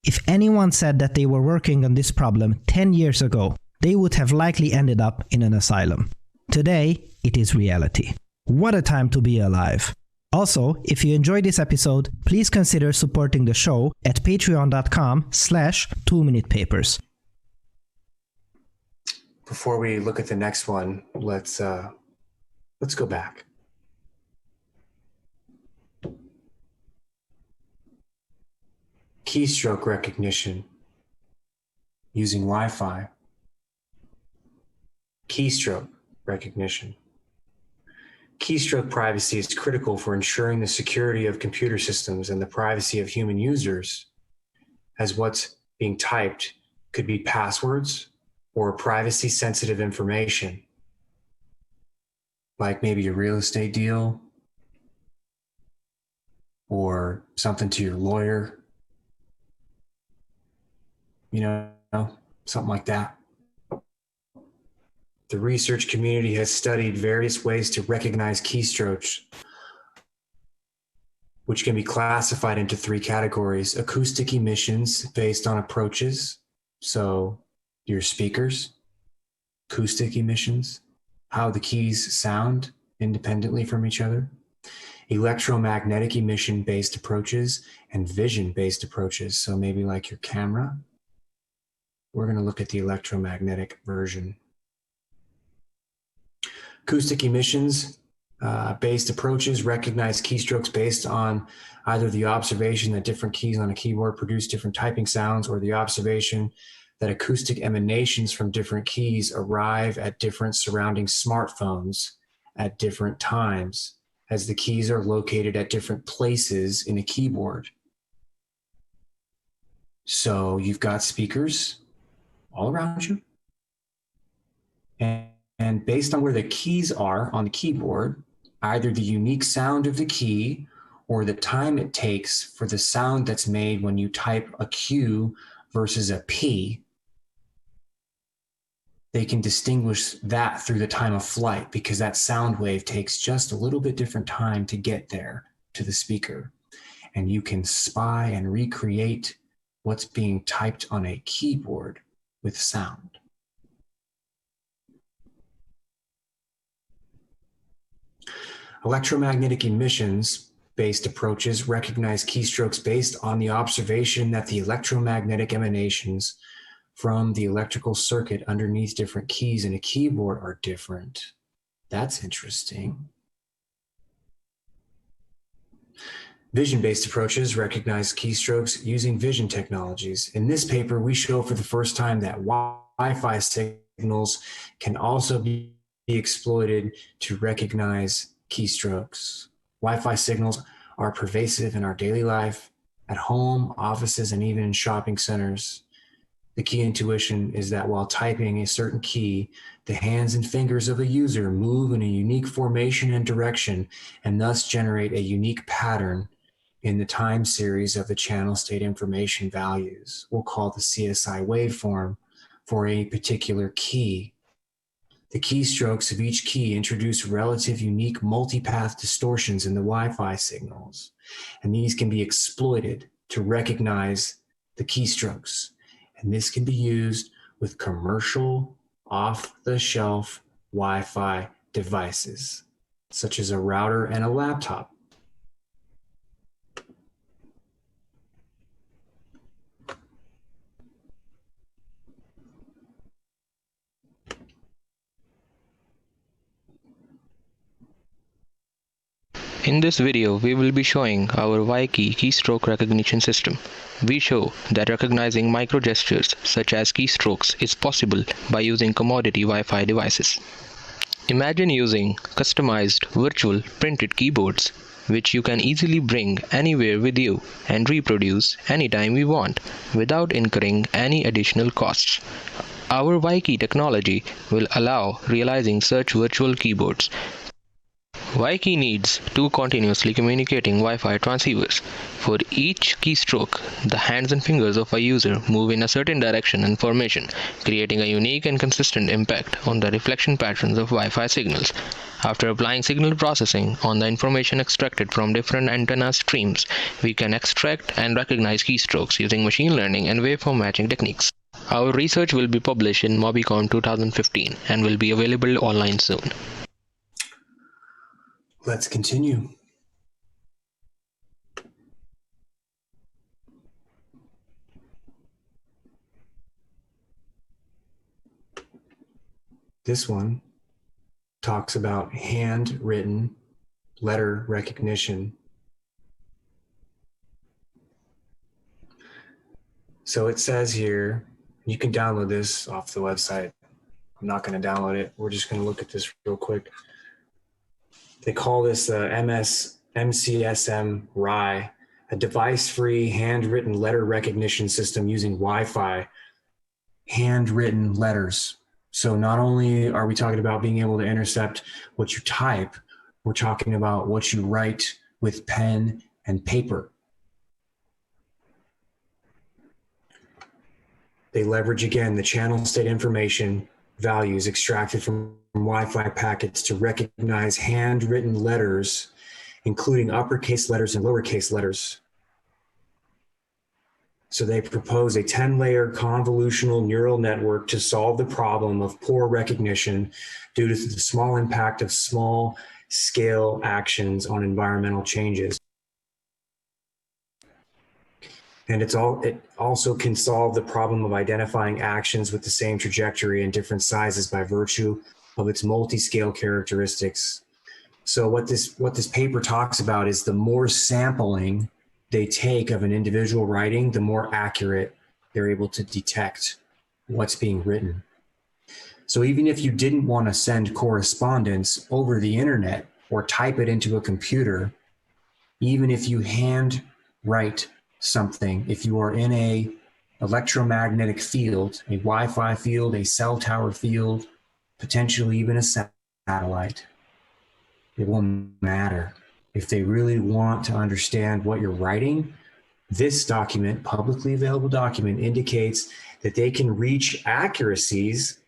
If anyone said that they were working on this problem 10 years ago, they would have likely ended up in an asylum. Today, it is reality. What a time to be alive! Also, if you enjoyed this episode, please consider supporting the show at patreon.com/2minutepapers. Before we look at the next one, let's go back. Keystroke recognition using Wi-Fi. Keystroke recognition. Keystroke privacy is critical for ensuring the security of computer systems and the privacy of human users, as what's being typed could be passwords or privacy-sensitive information, like maybe a real estate deal or something to your lawyer, something like that. The research community has studied various ways to recognize keystrokes, which can be classified into 3 categories: acoustic emissions based on approaches, so your speakers, acoustic emissions, how the keys sound independently from each other, electromagnetic emission based approaches, and vision based approaches, so maybe like your camera. We're going to look at the electromagnetic version. Acoustic emissions based approaches recognize keystrokes based on either the observation that different keys on a keyboard produce different typing sounds, or the observation that acoustic emanations from different keys arrive at different surrounding smartphones at different times, as the keys are located at different places in a keyboard. So you've got speakers all around you, and based on where the keys are on the keyboard, either the unique sound of the key or the time it takes for the sound that's made when you type a Q versus a P, they can distinguish that through the time of flight, because that sound wave takes just a little bit different time to get there to the speaker. And you can spy and recreate what's being typed on a keyboard with sound. Electromagnetic emissions based approaches recognize keystrokes based on the observation that the electromagnetic emanations from the electrical circuit underneath different keys in a keyboard are different. That's interesting. Vision-based approaches recognize keystrokes using vision technologies. In this paper, we show for the first time that Wi-Fi signals can also be exploited to recognize keystrokes. Wi-Fi signals are pervasive in our daily life, at home, offices, and even in shopping centers. The key intuition is that while typing a certain key, the hands and fingers of a user move in a unique formation and direction, and thus generate a unique pattern in the time series of the channel state information values. We'll call the CSI waveform for a particular key. The keystrokes of each key introduce relative unique multipath distortions in the Wi-Fi signals, and these can be exploited to recognize the keystrokes. And this can be used with commercial, off-the-shelf Wi-Fi devices, such as a router and a laptop. In this video, we will be showing our Y-key keystroke recognition system. We show that recognizing micro gestures such as keystrokes is possible by using commodity Wi-Fi devices. Imagine using customized virtual printed keyboards, which you can easily bring anywhere with you and reproduce anytime we want without incurring any additional costs. Our Y-key technology will allow realizing such virtual keyboards. WiKey needs two continuously communicating Wi-Fi transceivers. For each keystroke, the hands and fingers of a user move in a certain direction and formation, creating a unique and consistent impact on the reflection patterns of Wi-Fi signals. After applying signal processing on the information extracted from different antenna streams, we can extract and recognize keystrokes using machine learning and waveform matching techniques. Our research will be published in MobiCon 2015 and will be available online soon. Let's continue. This one talks about handwritten letter recognition. So it says here, you can download this off the website. I'm not going to download it. We're just going to look at this real quick. They call this MCSM RAI, a device-free handwritten letter recognition system using Wi-Fi. Handwritten letters. So not only are we talking about being able to intercept what you type, we're talking about what you write with pen and paper. They leverage, again, the channel state information values extracted from Wi-Fi packets to recognize handwritten letters, including uppercase letters and lowercase letters. So they propose a 10-layer convolutional neural network to solve the problem of poor recognition due to the small impact of small-scale actions on environmental changes. And it also can solve the problem of identifying actions with the same trajectory in different sizes by virtue of its multi-scale characteristics. So what this paper talks about is the more sampling they take of an individual writing, the more accurate they're able to detect what's being written. So even if you didn't want to send correspondence over the internet or type it into a computer, even if you hand write something, if you are in a electromagnetic field, a Wi-Fi field, a cell tower field, potentially even a satellite, it won't matter. If they really want to understand what you're writing, this document, publicly available document, indicates that they can reach accuracies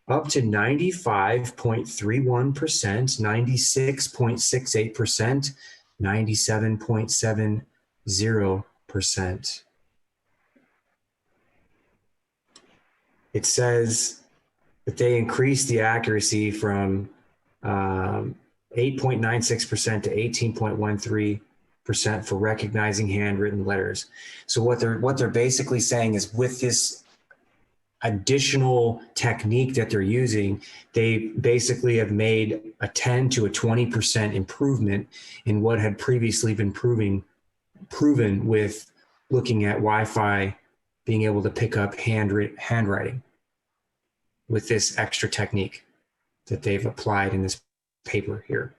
up to 95.31%, 96.68%, 97.70%. It says that they increased the accuracy from 8.96% to 18.13% for recognizing handwritten letters. So what they're basically saying is, with this additional technique that they're using, they basically have made a 10 to a 20% improvement in what had previously been proven with looking at Wi-Fi being able to pick up handwriting with this extra technique that they've applied in this paper here.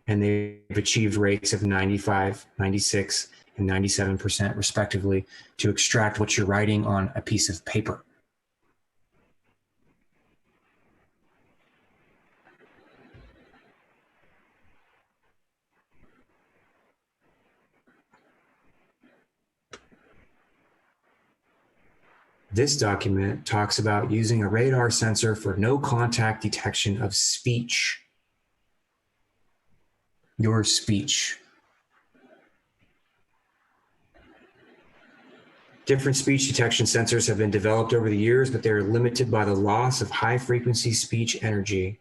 And they've achieved rates of 95, 96, and 97% respectively to extract what you're writing on a piece of paper. This document talks about using a radar sensor for no contact detection of speech. Your speech. Different speech detection sensors have been developed over the years, but they are limited by the loss of high-frequency speech energy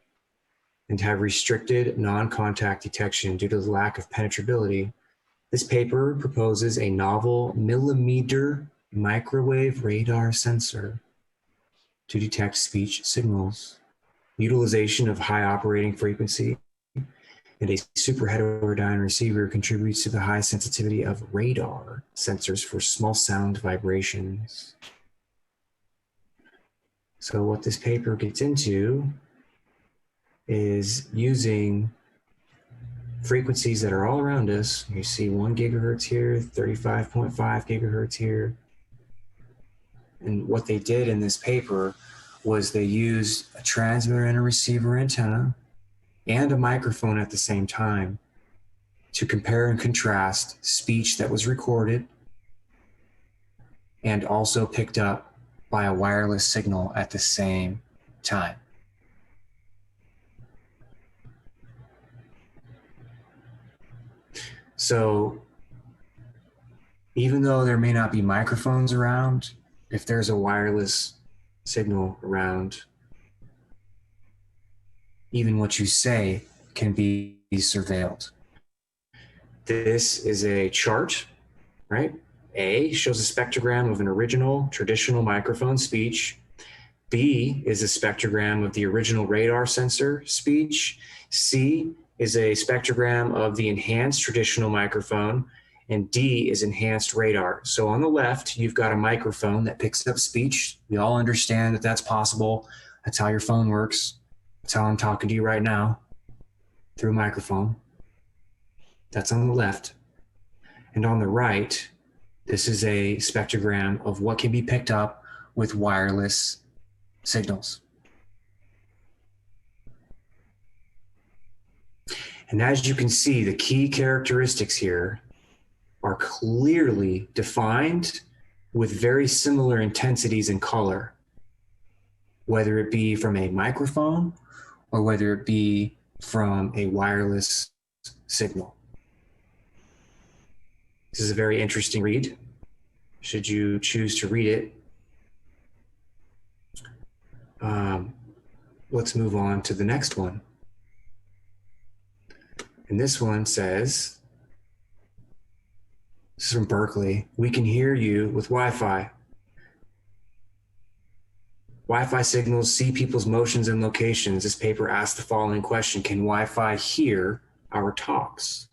and have restricted non-contact detection due to the lack of penetrability. This paper proposes a novel millimeter microwave radar sensor to detect speech signals. Utilization of high operating frequency and a super heterodyne receiver contributes to the high sensitivity of radar sensors for small sound vibrations. So what this paper gets into is using frequencies that are all around us. You see 1 gigahertz here, 35.5 gigahertz here. And what they did in this paper was they used a transmitter and a receiver antenna and a microphone at the same time to compare and contrast speech that was recorded and also picked up by a wireless signal at the same time. So even though there may not be microphones around, if there's a wireless signal around, even what you say can be surveilled. This is a chart, right? A shows a spectrogram of an original traditional microphone speech. B is a spectrogram of the original radar sensor speech. C is a spectrogram of the enhanced traditional microphone. And D is enhanced radar. So on the left, you've got a microphone that picks up speech. We all understand that that's possible. That's how your phone works. That's how I'm talking to you right now, through a microphone. That's on the left. And on the right, this is a spectrogram of what can be picked up with wireless signals. And as you can see, the key characteristics here are clearly defined with very similar intensities in color, whether it be from a microphone or whether it be from a wireless signal. This is a very interesting read, should you choose to read it. Let's move on to the next one. And this one says, this is from Berkeley, we can hear you with Wi-Fi. Wi-Fi signals see people's motions and locations. This paper asks the following question: can Wi-Fi hear our talks?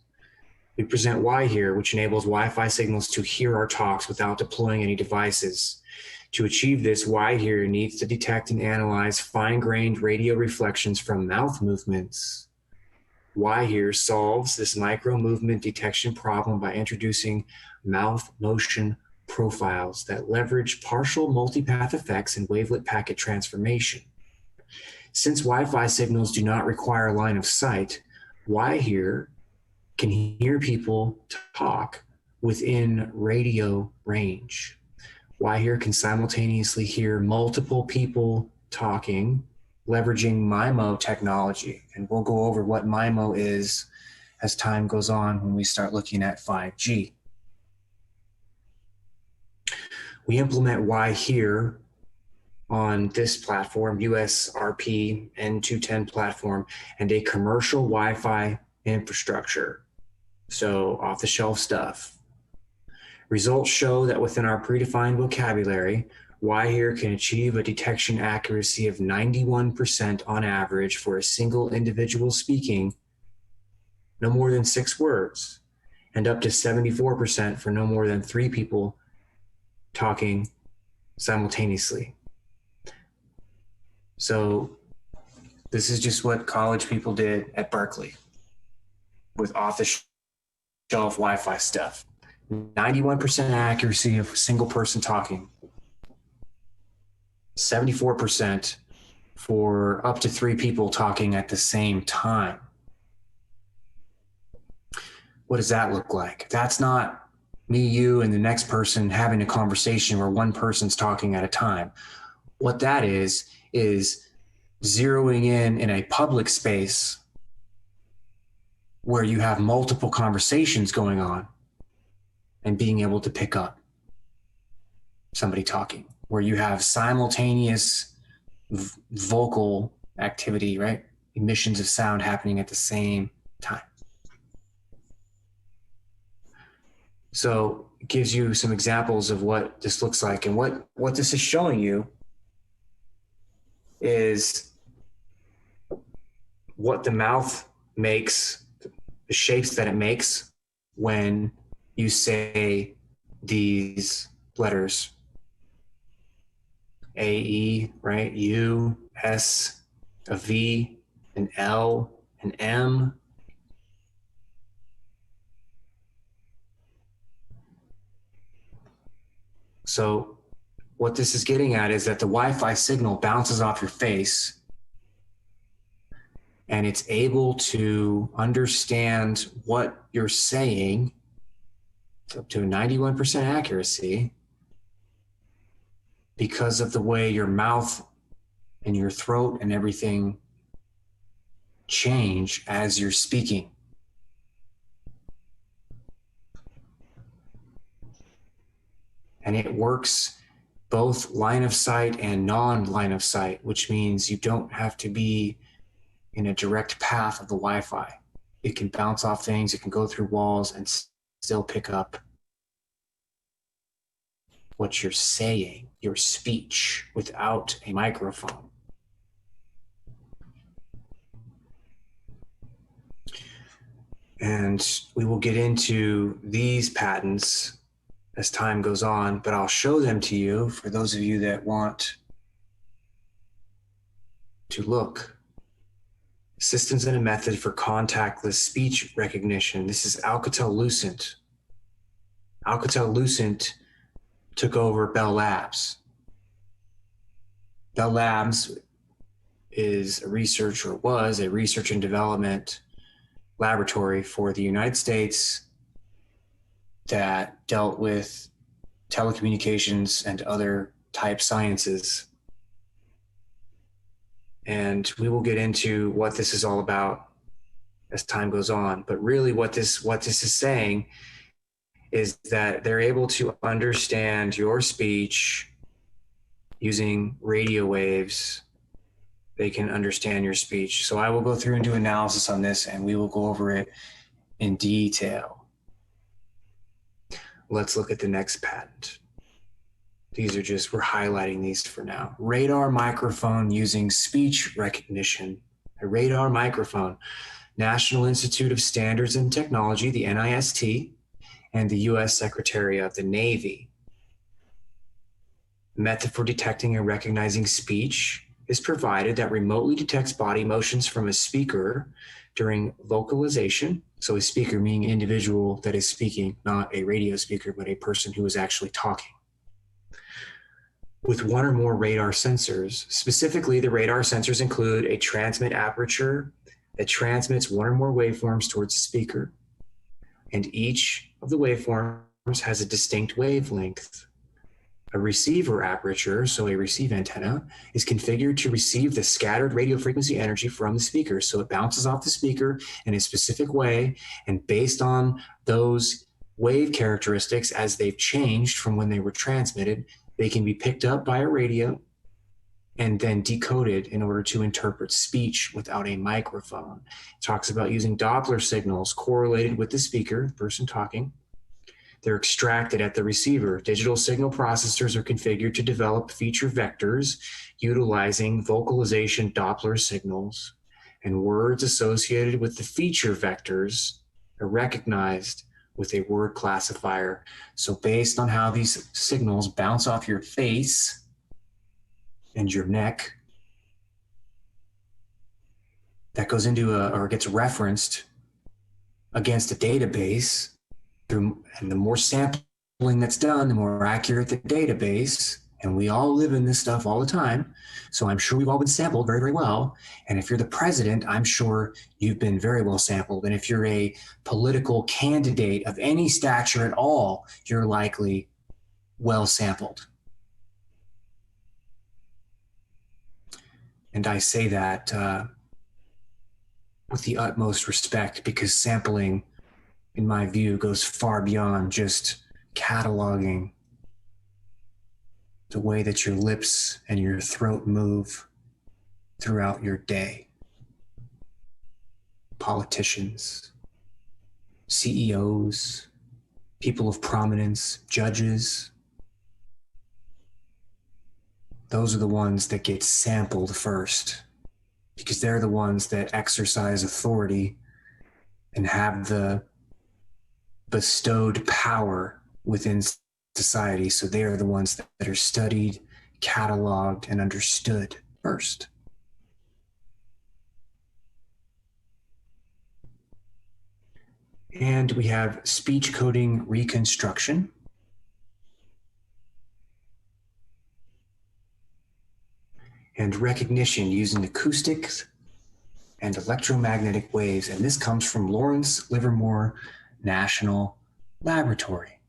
We present Y here, which enables Wi-Fi signals to hear our talks without deploying any devices. To achieve this, Y here needs to detect and analyze fine-grained radio reflections from mouth movements. Y here solves this micro movement detection problem by introducing mouth motion profiles that leverage partial multipath effects and wavelet packet transformation. Since Wi-Fi signals do not require line of sight, Y here can hear people talk within radio range. Y here can simultaneously hear multiple people talking, leveraging MIMO technology. And we'll go over what MIMO is as time goes on when we start looking at 5G. We implement Y here on this platform, USRP N210 platform, and a commercial Wi-Fi infrastructure. So off-the-shelf stuff. Results show that within our predefined vocabulary, Y here can achieve a detection accuracy of 91% on average for a single individual speaking no more than 6 words, and up to 74% for no more than 3 people talking simultaneously. So this is just what college people did at Berkeley with off-the-shelf Wi-Fi stuff. 91% accuracy of a single person talking. 74% for up to 3 people talking at the same time. What does that look like? That's not me, you, and the next person having a conversation where one person's talking at a time. What that is zeroing in a public space where you have multiple conversations going on and being able to pick up somebody talking, where you have simultaneous vocal activity, right? Emissions of sound happening at the same time. So it gives you some examples of what this looks like. And what this is showing you is what the mouth makes, the shapes that it makes when you say these letters. A, E, right? U, S, a V, an L, an M. So what this is getting at is that the Wi-Fi signal bounces off your face and it's able to understand what you're saying up to 91% accuracy because of the way your mouth and your throat and everything change as you're speaking. And it works both line of sight and non-line of sight, which means you don't have to be in a direct path of the Wi-Fi. It can bounce off things, it can go through walls and still pick up what you're saying, your speech, without a microphone. And we will get into these patents as time goes on, but I'll show them to you for those of you that want to look. Systems and a method for contactless speech recognition. This is Alcatel-Lucent. Alcatel-Lucent took over Bell Labs. Bell Labs is a research, or was a research and development laboratory for the United States that dealt with telecommunications and other type sciences. And we will get into what this is all about as time goes on. But really what this is saying is that they're able to understand your speech using radio waves. They can understand your speech. So I will go through and do analysis on this, and we will go over it in detail. Let's look at the next patent. These are just, we're highlighting these for now. Radar microphone using speech recognition. A radar microphone. National Institute of Standards and Technology, the NIST, and the U.S. Secretary of the Navy. Method for detecting and recognizing speech is provided that remotely detects body motions from a speaker during vocalization. So a speaker meaning an individual that is speaking, not a radio speaker, but a person who is actually talking. With one or more radar sensors. Specifically, the radar sensors include a transmit aperture that transmits one or more waveforms towards the speaker. And each of the waveforms has a distinct wavelength. A receiver aperture, so a receive antenna, is configured to receive the scattered radio frequency energy from the speaker. So it bounces off the speaker in a specific way, and based on those wave characteristics as they've changed from when they were transmitted, they can be picked up by a radio and then decoded in order to interpret speech without a microphone. It talks about using Doppler signals correlated with the speaker, the person talking. They're extracted at the receiver. Digital signal processors are configured to develop feature vectors utilizing vocalization Doppler signals, and words associated with the feature vectors are recognized with a word classifier. So based on how these signals bounce off your face and your neck, that goes into or gets referenced against a database. And the more sampling that's done, the more accurate the database. And we all live in this stuff all the time. So I'm sure we've all been sampled very, very well. And if you're the president, I'm sure you've been very well sampled. And if you're a political candidate of any stature at all, you're likely well sampled. And I say that with the utmost respect, because sampling, in my view, goes far beyond just cataloging the way that your lips and your throat move throughout your day. Politicians, CEOs, people of prominence, judges, those are the ones that get sampled first, because they're the ones that exercise authority and have the bestowed power within society. So they are the ones that are studied, cataloged, and understood first. And we have speech coding reconstruction. And recognition using acoustics and electromagnetic waves. And this comes from Lawrence Livermore National Laboratory.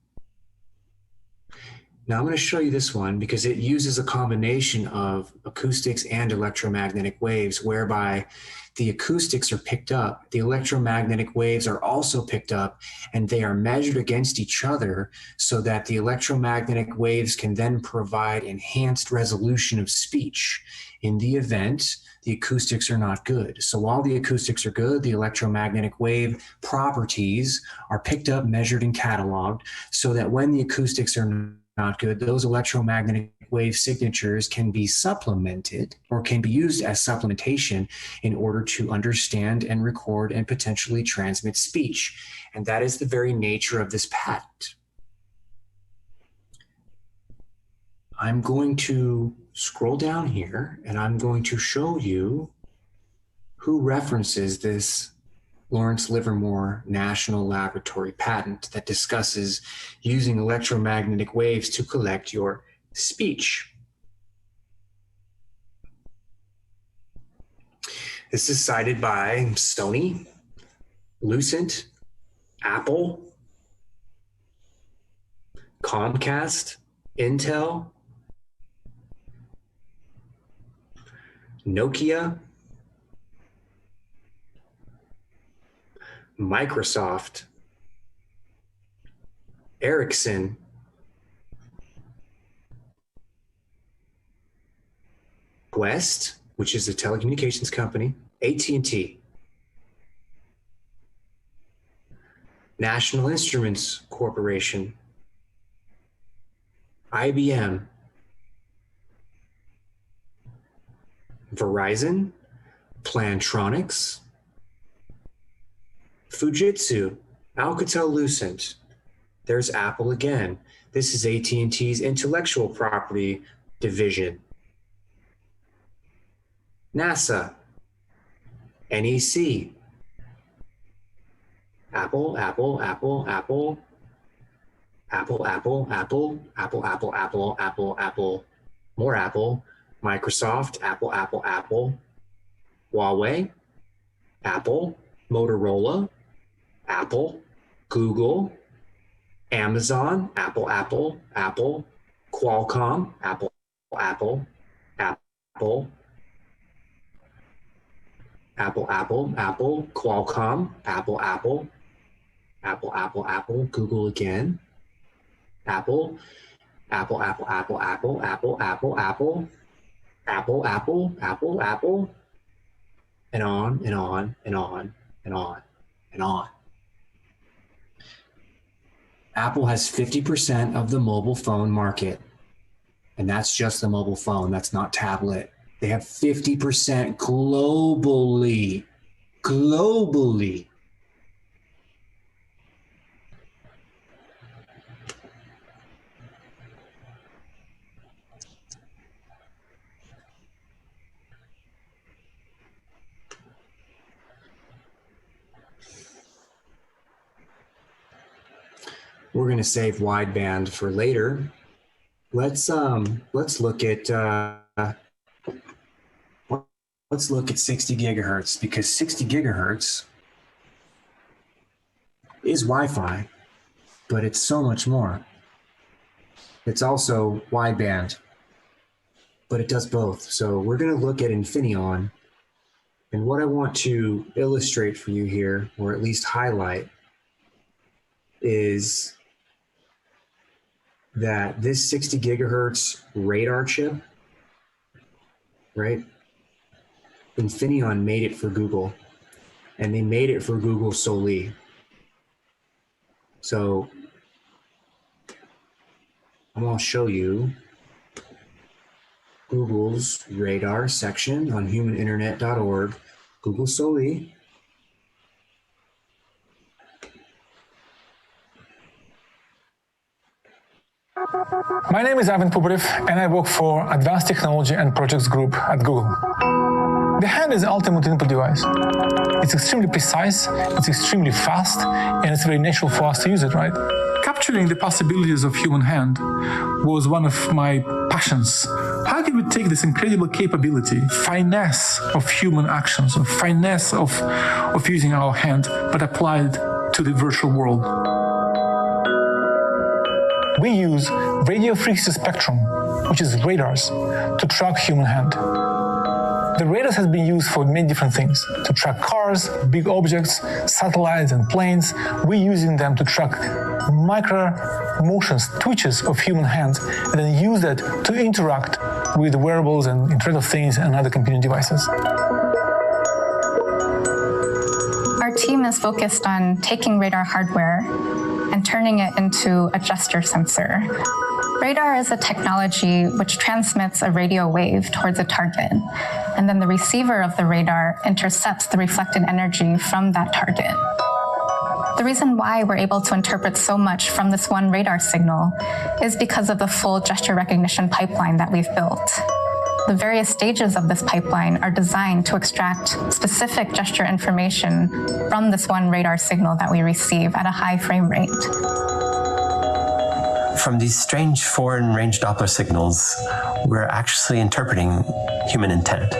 Now I'm going to show you this one because it uses a combination of acoustics and electromagnetic waves, whereby the acoustics are picked up, the electromagnetic waves are also picked up, and they are measured against each other so that the electromagnetic waves can then provide enhanced resolution of speech in the event the acoustics are not good. So while the acoustics are good, the electromagnetic wave properties are picked up, measured, and cataloged so that when the acoustics are not good, those electromagnetic wave signatures can be supplemented or can be used as supplementation in order to understand and record and potentially transmit speech. And that is the very nature of this patent. I'm going to scroll down here and I'm going to show you who references this Lawrence Livermore National Laboratory patent that discusses using electromagnetic waves to collect your speech. This is cited by Sony, Lucent, Apple, Comcast, Intel, Nokia, Microsoft, Ericsson, Quest, which is a telecommunications company, AT&T, National Instruments Corporation, IBM, Verizon, Plantronics, Fujitsu, Alcatel-Lucent. There's Apple again. This is AT&T's intellectual property division. NASA, NEC, Apple, more Apple, Microsoft, Apple, Huawei, Apple, Motorola, Apple, Google, Amazon, Apple, Qualcomm, Apple, Qualcomm, Apple, Google again, Apple, and on and on and on and on and on. Apple has 50% of the mobile phone market, and that's just the mobile phone. That's not tablet. They have 50% globally. We're going to save wideband for later. Let's look at 60 gigahertz, because 60 gigahertz is Wi-Fi, but it's so much more. It's also wideband, but it does both. So we're going to look at Infineon, and what I want to illustrate for you here, or at least highlight, is that this 60 gigahertz radar chip, right? Infineon made it for Google, and they made it for Google solely. So I'm going to show you Google's radar section on humaninternet.org, Google solely. My name is Ivan Pubarev, and I work for Advanced Technology and Projects Group at Google. The hand is the ultimate input device. It's extremely precise, it's extremely fast, and it's very natural for us to use it, right? Capturing the possibilities of human hand was one of my passions how can we take this incredible capability, finesse of human actions, of finesse of using our hand, but apply it to the virtual world? We use radio frequency spectrum, which is radars, to track human hand. The radars has been used for many different things, to track cars, big objects, satellites and planes. We're using them to track micro motions, twitches of human hands, and then use that to interact with wearables and Internet of Things and other computing devices. Our team is focused on taking radar hardware and turning it into a gesture sensor. Radar is a technology which transmits a radio wave towards a target, and then the receiver of the radar intercepts the reflected energy from that target. The reason why we're able to interpret so much from this one radar signal is because of the full gesture recognition pipeline that we've built. The various stages of this pipeline are designed to extract specific gesture information from this one radar signal that we receive at a high frame rate. From these strange foreign range Doppler signals, we're actually interpreting human intent.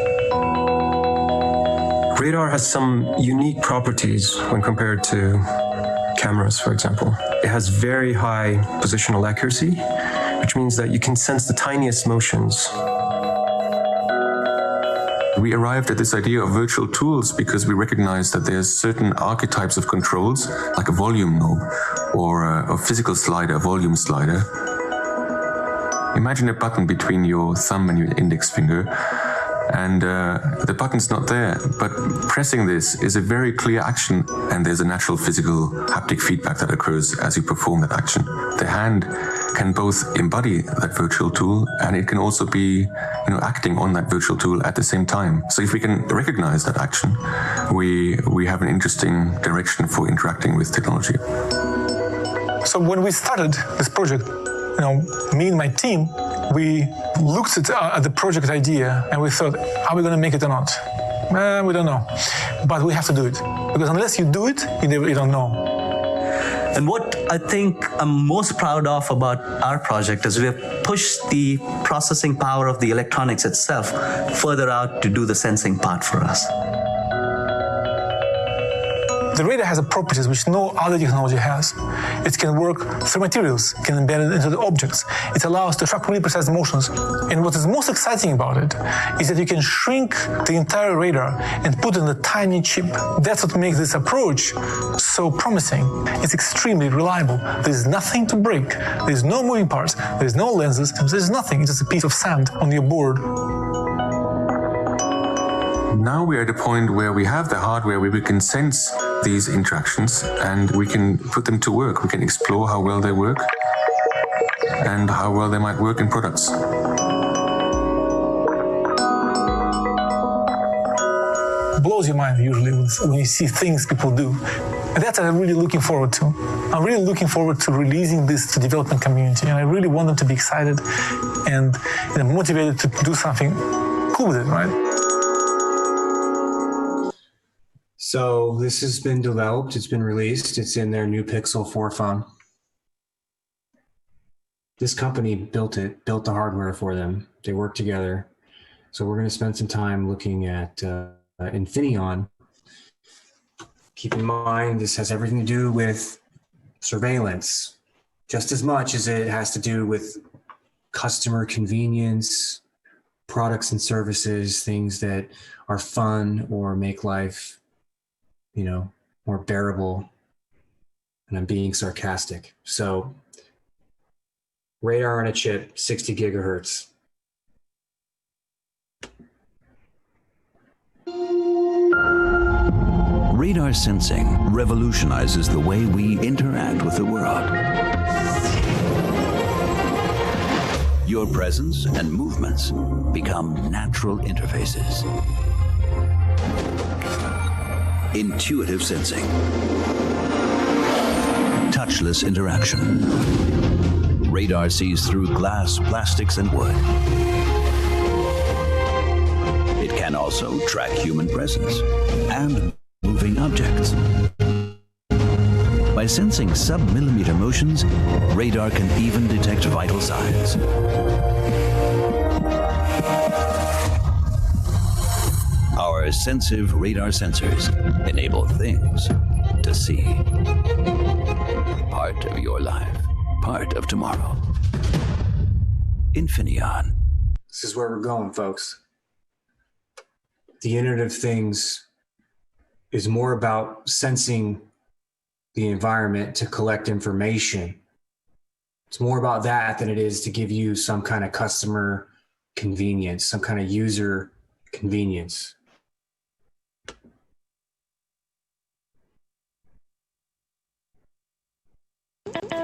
Radar has some unique properties when compared to cameras, for example. It has very high positional accuracy, which means that you can sense the tiniest motions. We arrived at this idea of virtual tools because we recognized that there's certain archetypes of controls, like a volume knob or a physical slider, a volume slider. Imagine a button between your thumb and your index finger, and the button's not there, but pressing this is a very clear action, and there's a natural physical haptic feedback that occurs as you perform that action. The hand can both embody that virtual tool, and it can also be, acting on that virtual tool at the same time. So if we can recognize that action, we have an interesting direction for interacting with technology. So when we started this project, me and my team, we looked at the project idea and we thought, are we going to make it or not? We don't know, but we have to do it, because unless you do it, you don't know. And what I think I'm most proud of about our project is we have pushed the processing power of the electronics itself further out to do the sensing part for us. The radar has properties which no other technology has. It can work through materials, it can embed it into the objects. It allows to track really precise motions. And what is most exciting about it is that you can shrink the entire radar and put in a tiny chip. That's what makes this approach so promising. It's extremely reliable. There's nothing to break. There's no moving parts. There's no lenses. There's nothing. It's just a piece of sand on your board. Now we're at a point where we have the hardware where we can sense these interactions and we can put them to work. We can explore how well they work and how well they might work in products. Blows your mind usually when you see things people do. And that's what I'm really looking forward to. I'm really looking forward to releasing this to the development community, and I really want them to be excited and motivated to do something cool with it, right? So this has been developed, it's been released, it's in their new Pixel 4 phone. This company built the hardware for them. They work together. So we're going to spend some time looking at Infineon. Keep in mind, this has everything to do with surveillance, just as much as it has to do with customer convenience, products and services, things that are fun or make life more bearable, and I'm being sarcastic. So radar on a chip, 60 gigahertz. Radar sensing revolutionizes the way we interact with the world. Your presence and movements become natural interfaces. Intuitive sensing. Touchless interaction. Radar sees through glass, plastics, and wood. It can also track human presence and moving objects. By sensing sub-millimeter motions, radar can even detect vital signs. Our Sensitive radar sensors enable things to see. Part of your life, part of tomorrow. Infineon. This is where we're going, folks. The Internet of Things is more about sensing the environment to collect information. It's more about that than it is to give you some kind of customer convenience, some kind of user convenience.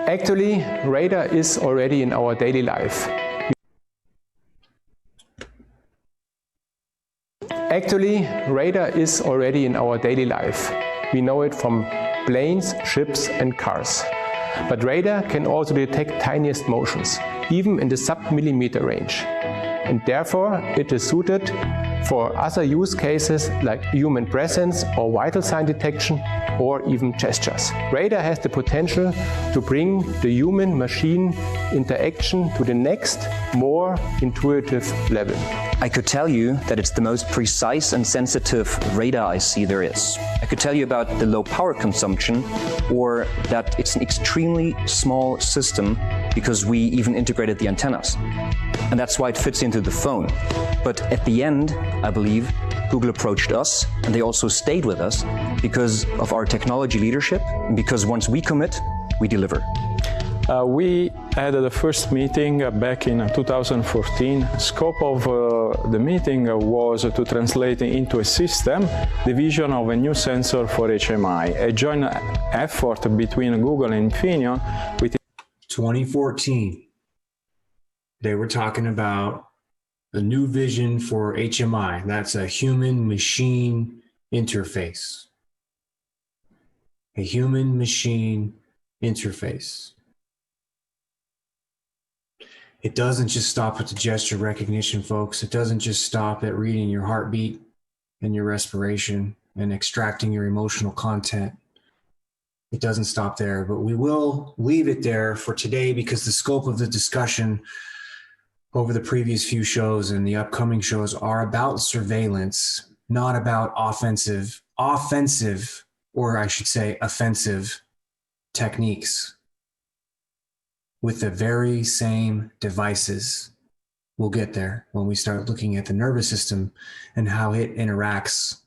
Actually, radar is already in our daily life. We know it from planes, ships, and cars. But radar can also detect tiniest motions, even in the sub-millimeter range. And therefore, it is suited for other use cases like human presence or vital sign detection or even gestures. Radar has the potential to bring the human-machine interaction to the next, more intuitive level. I could tell you that it's the most precise and sensitive radar I see there is. I could tell you about the low power consumption, or that it's an extremely small system because we even integrated the antennas. And that's why it fits into the phone. But at the end, I believe, Google approached us, and they also stayed with us because of our technology leadership, and because once we commit, we deliver. We had the first meeting back in 2014. Scope of the meeting was to translate into a system the vision of a new sensor for HMI, a joint effort between Google and Infineon. 2014, they were talking about a new vision for HMI. That's a human-machine interface. A human-machine interface. It doesn't just stop at the gesture recognition, folks. It doesn't just stop at reading your heartbeat and your respiration and extracting your emotional content. It doesn't stop there, but we will leave it there for today because the scope of the discussion over the previous few shows and the upcoming shows are about surveillance, not about offensive, or I should say offensive techniques. With the very same devices. We'll get there when we start looking at the nervous system and how it interacts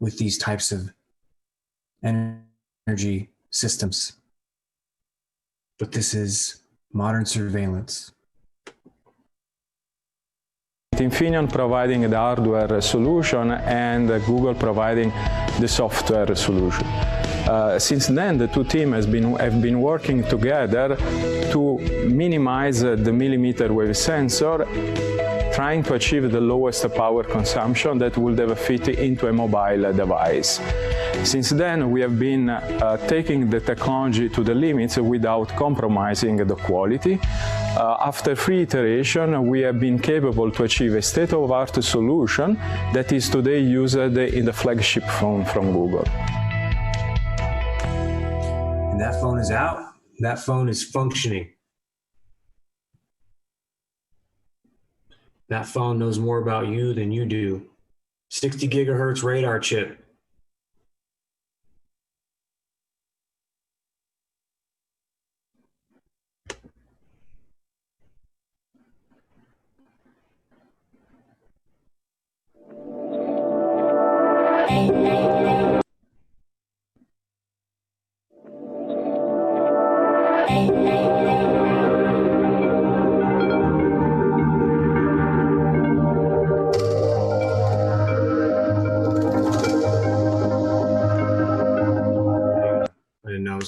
with these types of energy systems. But this is modern surveillance. Infineon providing the hardware solution and Google providing the software solution. Since then, the two teams have been working together to minimize the millimeter wave sensor, trying to achieve the lowest power consumption that would have fit into a mobile device. Since then, we have been taking the technology to the limits without compromising the quality. After 3 iterations, we have been capable to achieve a state-of-the-art solution that is today used in the flagship phone from Google. And that phone is out. That phone is functioning. That phone knows more about you than you do. 60 gigahertz radar chip.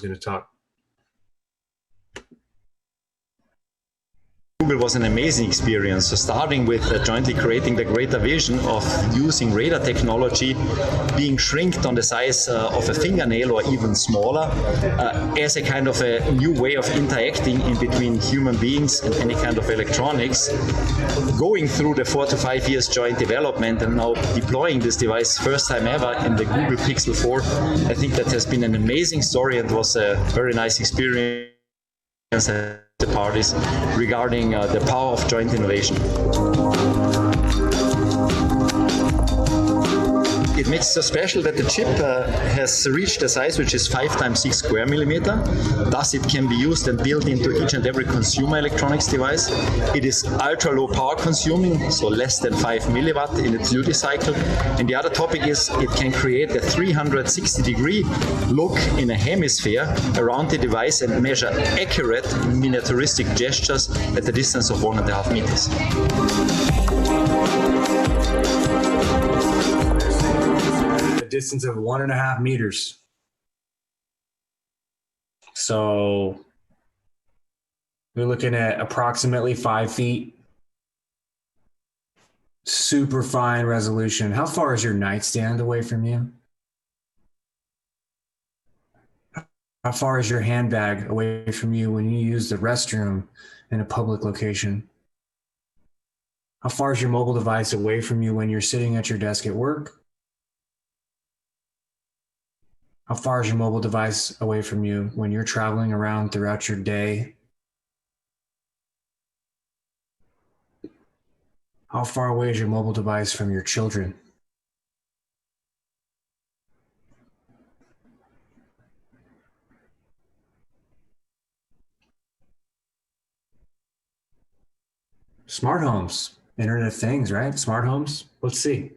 Going to talk. Google was an amazing experience. So starting with jointly creating the greater vision of using radar technology, being shrinked on the size of a fingernail or even smaller, as a kind of a new way of interacting in between human beings and any kind of electronics, going through the 4 to 5 years joint development and now deploying this device first time ever in the Google Pixel 4. I think that has been an amazing story and was a very nice experience at the parties regarding the power of joint innovation. it makes it so special that the chip has reached a size which is 5 times 6 square millimeter. Thus, it can be used and built into each and every consumer electronics device. It is ultra low power consuming, so less than 5 milliwatt in its duty cycle. And the other topic is it can create a 360-degree look in a hemisphere around the device and measure accurate miniaturistic gestures at the distance of 1.5 meters. A distance of 1.5 meters. So we're looking at approximately 5 feet. Super fine resolution. How far is your nightstand away from you? How far is your handbag away from you when you use the restroom in a public location? How far is your mobile device away from you when you're sitting at your desk at work? How far is your mobile device away from you when you're traveling around throughout your day? How far away is your mobile device from your children? Smart homes, Internet of Things, right? Smart homes. Let's see.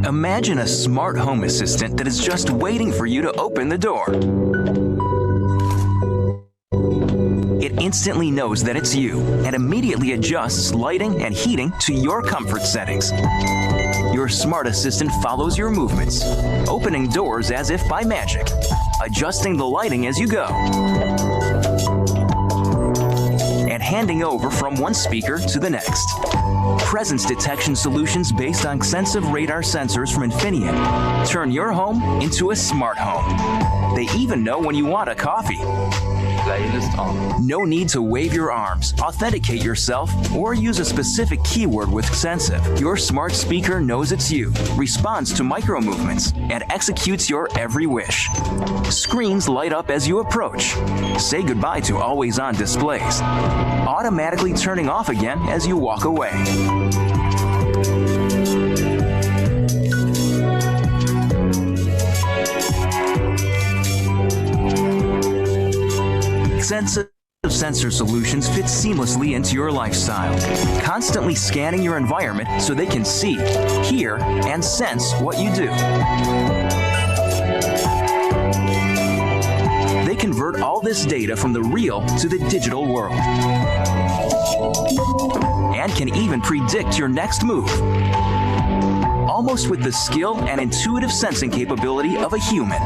Imagine a smart home assistant that is just waiting for you to open the door. It instantly knows that it's you and immediately adjusts lighting and heating to your comfort settings. Your smart assistant follows your movements, opening doors as if by magic, adjusting the lighting as you go, and handing over from one speaker to the next. Presence detection solutions based on extensive radar sensors from Infineon turn your home into a smart home. They even know when you want a coffee. Playlist on. No need to wave your arms, authenticate yourself, or use a specific keyword with Sensive. Your smart speaker knows it's you, responds to micro movements, and executes your every wish. Screens light up as you approach. Say goodbye to always-on displays, automatically turning off again as you walk away. Sensitive sensor solutions fit seamlessly into your lifestyle, constantly scanning your environment so they can see, hear, and sense what you do. They convert all this data from the real to the digital world, and can even predict your next move, almost with the skill and intuitive sensing capability of a human.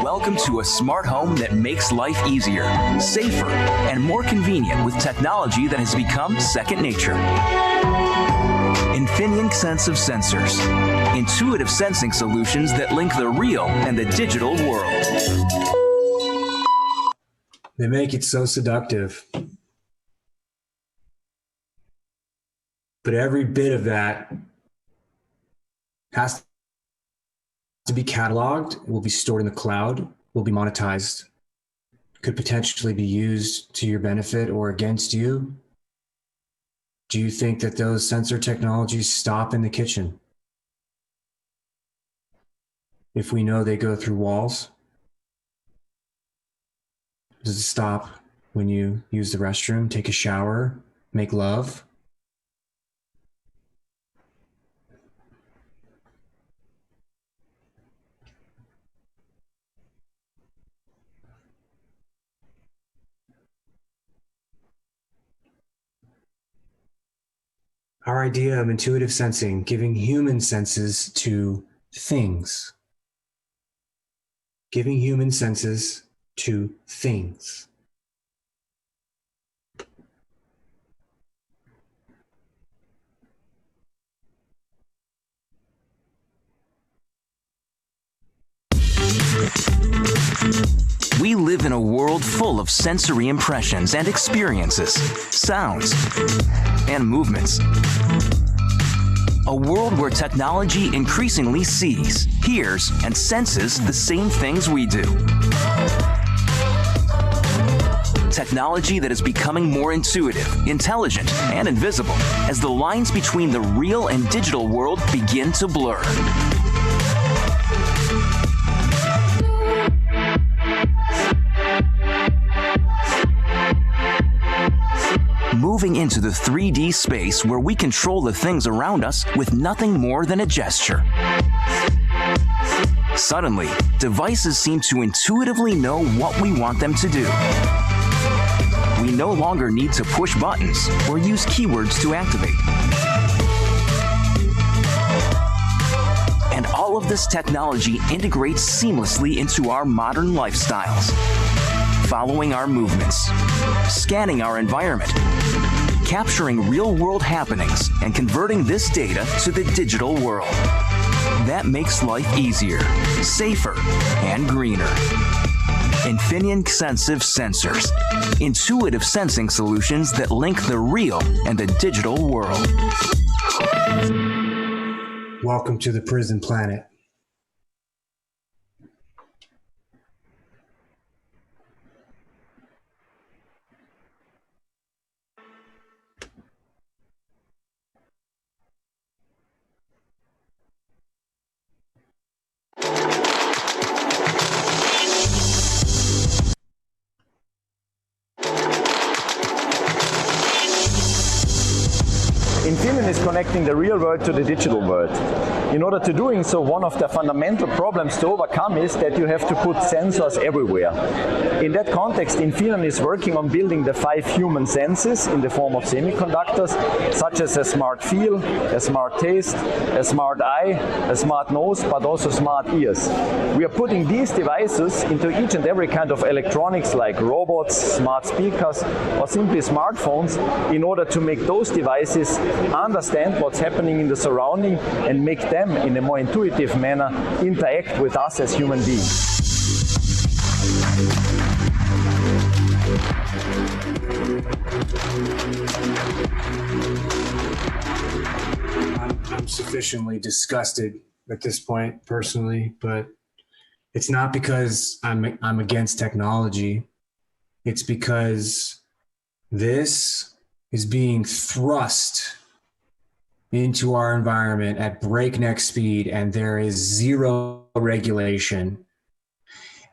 Welcome to a smart home that makes life easier, safer, and more convenient with technology that has become second nature. Infineon Sensitive Sensors. Intuitive sensing solutions that link the real and the digital world. They make it so seductive. But every bit of that has to be cataloged, will be stored in the cloud, will be monetized, could potentially be used to your benefit or against you. Do you think that those sensor technologies stop in the kitchen? If we know they go through walls, does it stop when you use the restroom, take a shower, make love? Our idea of intuitive sensing, giving human senses to things. Giving human senses to things. We live in a world full of sensory impressions and experiences, sounds, and movements. A world where technology increasingly sees, hears, and senses the same things we do. Technology that is becoming more intuitive, intelligent, and invisible as the lines between the real and digital world begin to blur. Moving into the 3D space where we control the things around us with nothing more than a gesture. Suddenly, devices seem to intuitively know what we want them to do. We no longer need to push buttons or use keywords to activate. And all of this technology integrates seamlessly into our modern lifestyles, following our movements, scanning our environment, capturing real-world happenings, and converting this data to the digital world. That makes life easier, safer, and greener. Infineon Sensive Sensors. Intuitive sensing solutions that link the real and the digital world. Welcome to the prison planet. Infineon is connecting the real world to the digital world. In order to doing so, one of the fundamental problems to overcome is that you have to put sensors everywhere. In that context, Infineon is working on building the 5 human senses in the form of semiconductors, such as a smart feel, a smart taste, a smart eye, a smart nose, but also smart ears. We are putting these devices into each and every kind of electronics like robots, smart speakers, or simply smartphones in order to make those devices understand what's happening in the surrounding and make them, in a more intuitive manner, interact with us as human beings. I'm sufficiently disgusted at this point, personally, but it's not because I'm against technology. It's because this is being thrust into our environment at breakneck speed, and there is zero regulation.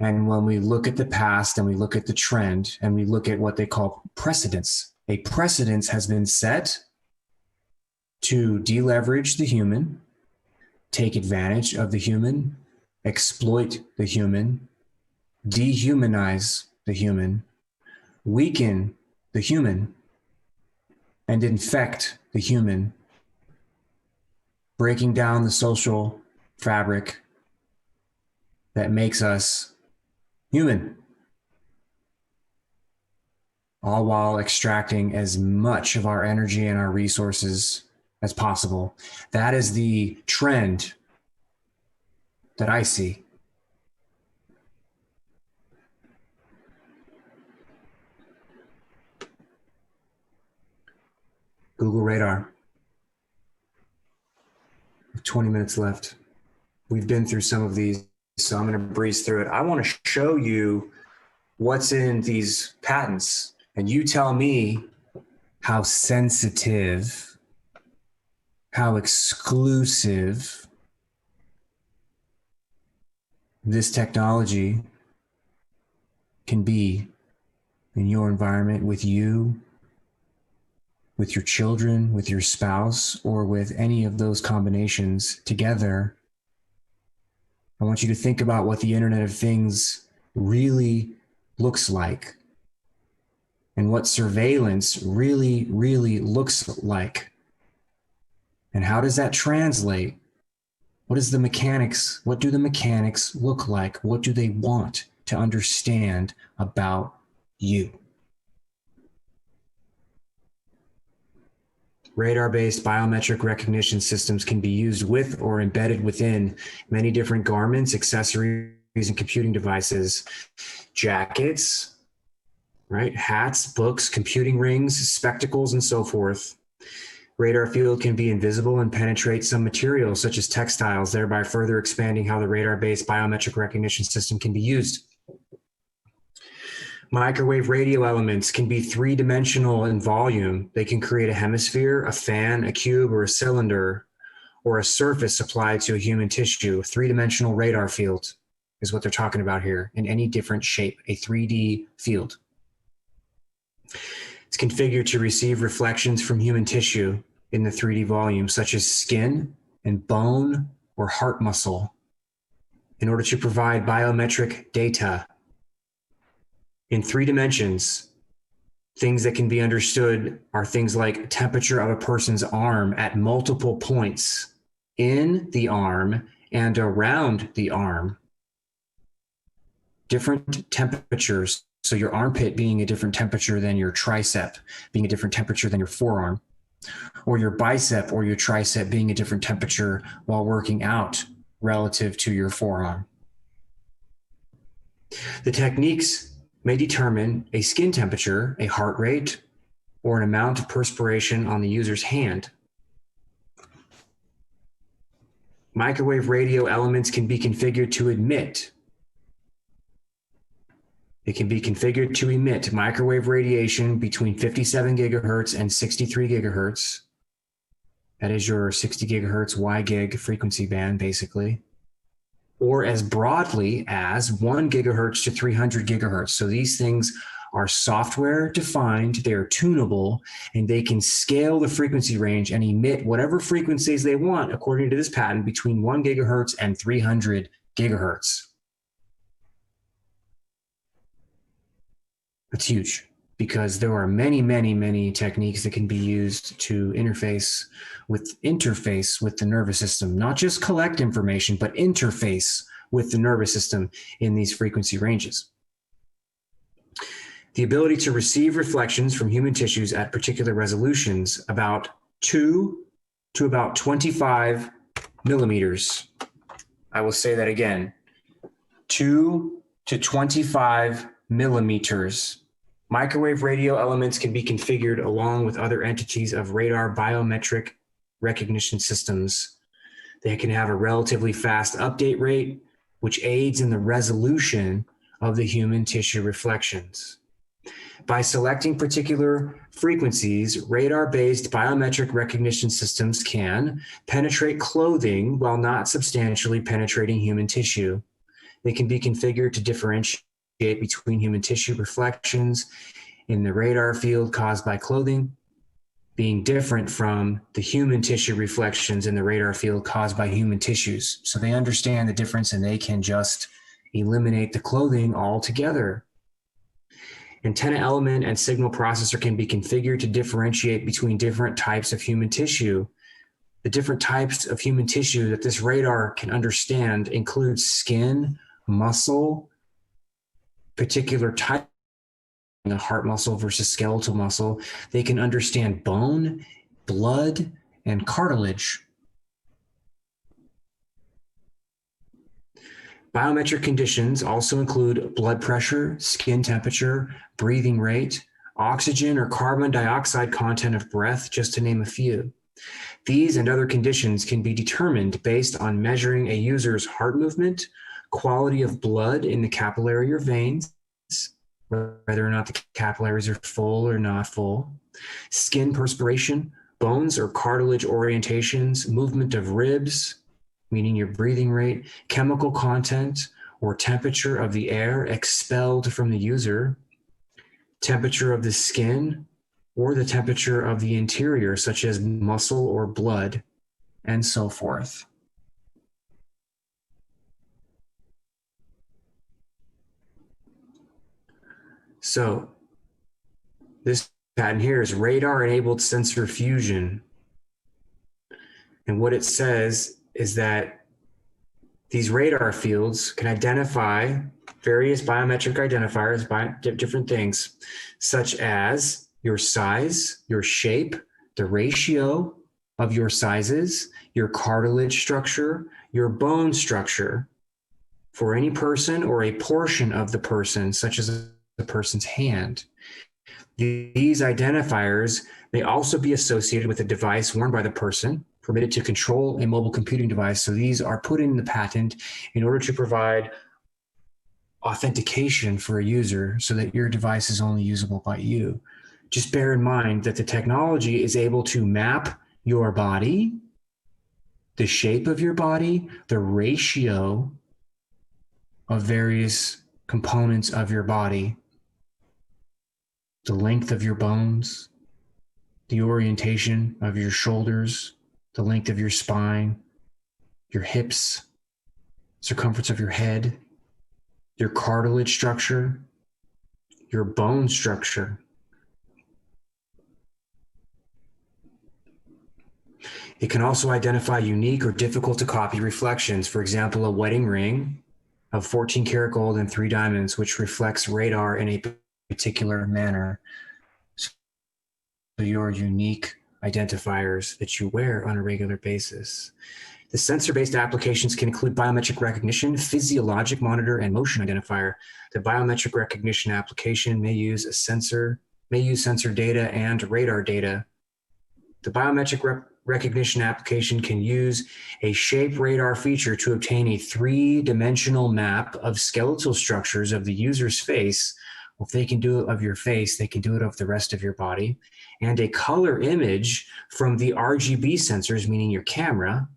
And when we look at the past and we look at the trend and we look at what they call precedence, a precedence has been set to deleverage the human, take advantage of the human, exploit the human, dehumanize the human, weaken the human, and infect the human, breaking down the social fabric that makes us human, all while extracting as much of our energy and our resources as possible. That is the trend that I see. Google Radar. 20 minutes left. We've been through some of these, so I'm going to breeze through it. I want to show you what's in these patents, and you tell me how sensitive, how exclusive this technology can be in your environment, with you, with your children, with your spouse, or with any of those combinations together. I want you to think about what the Internet of Things really looks like and what surveillance really, really looks like. And how does that translate? What is the mechanics? What do the mechanics look like? What do they want to understand about you? Radar-based biometric recognition systems can be used with or embedded within many different garments, accessories, and computing devices, jackets, right? Hats, books, computing rings, spectacles, and so forth. Radar field can be invisible and penetrate some materials such as textiles, thereby further expanding how the radar-based biometric recognition system can be used. Microwave radio elements can be three-dimensional in volume. They can create a hemisphere, a fan, a cube, or a cylinder, or a surface applied to a human tissue. Three-dimensional radar field is what they're talking about here, in any different shape, a 3D field. It's configured to receive reflections from human tissue in the 3D volume, such as skin and bone or heart muscle, in order to provide biometric data. In 3 dimensions, things that can be understood are things like temperature of a person's arm at multiple points in the arm and around the arm. Different temperatures. So your armpit being a different temperature than your tricep, being a different temperature than your forearm, or your bicep or your tricep being a different temperature while working out relative to your forearm. The techniques may determine a skin temperature, a heart rate, or an amount of perspiration on the user's hand. Microwave radio elements can be configured to emit. It can be configured to emit microwave radiation between 57 gigahertz and 63 gigahertz. That is your 60 gigahertz Y-gig frequency band, basically. Or as broadly as 1 gigahertz to 300 gigahertz. So these things are software defined, they are tunable, and they can scale the frequency range and emit whatever frequencies they want, according to this patent, between 1 gigahertz and 300 gigahertz. That's huge, because there are many, many, many techniques that can be used to interface with the nervous system, not just collect information, but interface with the nervous system in these frequency ranges. The ability to receive reflections from human tissues at particular resolutions, about 2 to about 25 millimeters. I will say that again, 2 to 25 millimeters. Microwave radio elements can be configured along with other entities of radar biometric recognition systems. They can have a relatively fast update rate, which aids in the resolution of the human tissue reflections. By selecting particular frequencies, radar-based biometric recognition systems can penetrate clothing while not substantially penetrating human tissue. They can be configured to differentiate between human tissue reflections in the radar field caused by clothing being different from the human tissue reflections in the radar field caused by human tissues. So they understand the difference and they can just eliminate the clothing altogether. Antenna element and signal processor can be configured to differentiate between different types of human tissue. The different types of human tissue that this radar can understand include skin, muscle, particular type, the heart muscle versus skeletal muscle. They can understand bone, blood, and cartilage. Biometric conditions also include blood pressure, skin temperature, breathing rate, oxygen or carbon dioxide content of breath, just to name a few. These and other conditions can be determined based on measuring a user's heart movement, quality of blood in the capillary or veins, whether or not the capillaries are full or not full, skin perspiration, bones or cartilage orientations, movement of ribs, meaning your breathing rate, chemical content or temperature of the air expelled from the user, temperature of the skin, or the temperature of the interior, such as muscle or blood, and so forth. So this patent here is radar-enabled sensor fusion. And what it says is that these radar fields can identify various biometric identifiers by different things, such as your size, your shape, the ratio of your sizes, your cartilage structure, your bone structure, for any person or a portion of the person, such as the person's hand. These identifiers may also be associated with a device worn by the person, permitted to control a mobile computing device. So these are put in the patent in order to provide authentication for a user so that your device is only usable by you. Just bear in mind that the technology is able to map your body, the shape of your body, the ratio of various components of your body, the length of your bones, the orientation of your shoulders, the length of your spine, your hips, circumference of your head, your cartilage structure, your bone structure. It can also identify unique or difficult to copy reflections. For example, a wedding ring of 14 karat gold and 3 diamonds, which reflects radar in a particular manner. So your unique identifiers that you wear on a regular basis. The sensor-based applications can include biometric recognition, physiologic monitor, and motion identifier. The biometric recognition application may use sensor data and radar data. The biometric recognition application can use a shape radar feature to obtain a 3-dimensional map of skeletal structures of the user's face. Well, if they can do it of your face, they can do it of the rest of your body. And a color image from the RGB sensors, meaning your camera,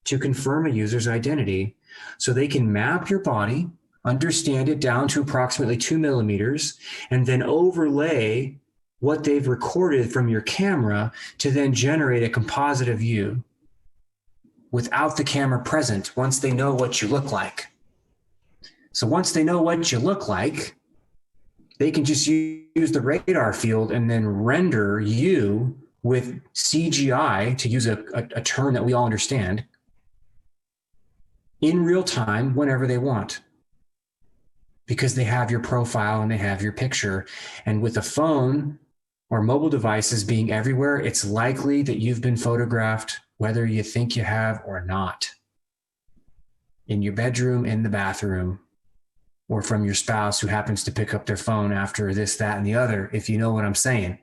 to confirm a user's identity. So they can map your body, understand it down to approximately 2 millimeters, and then overlay what they've recorded from your camera to then generate a composite of you without the camera present once they know what you look like. So once they know what you look like, they can just use the radar field and then render you with CGI, to use a term that we all understand, in real time whenever they want, because they have your profile and they have your picture. And with a phone or mobile devices being everywhere, it's likely that you've been photographed, whether you think you have or not, in your bedroom, in the bathroom, or from your spouse who happens to pick up their phone after this, that, and the other, if you know what I'm saying.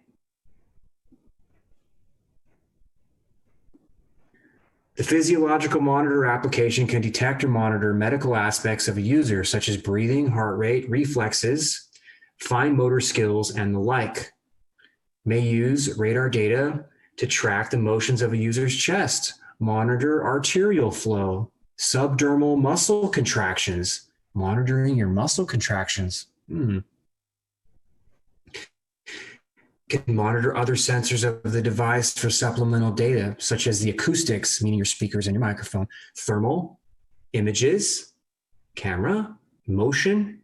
The physiological monitor application can detect or monitor medical aspects of a user, such as breathing, heart rate, reflexes, fine motor skills, and the like. May use radar data to track the motions of a user's chest, monitor arterial flow, subdermal muscle contractions, monitoring your muscle contractions. Can monitor other sensors of the device for supplemental data, such as the acoustics, meaning your speakers and your microphone, thermal, images, camera, motion,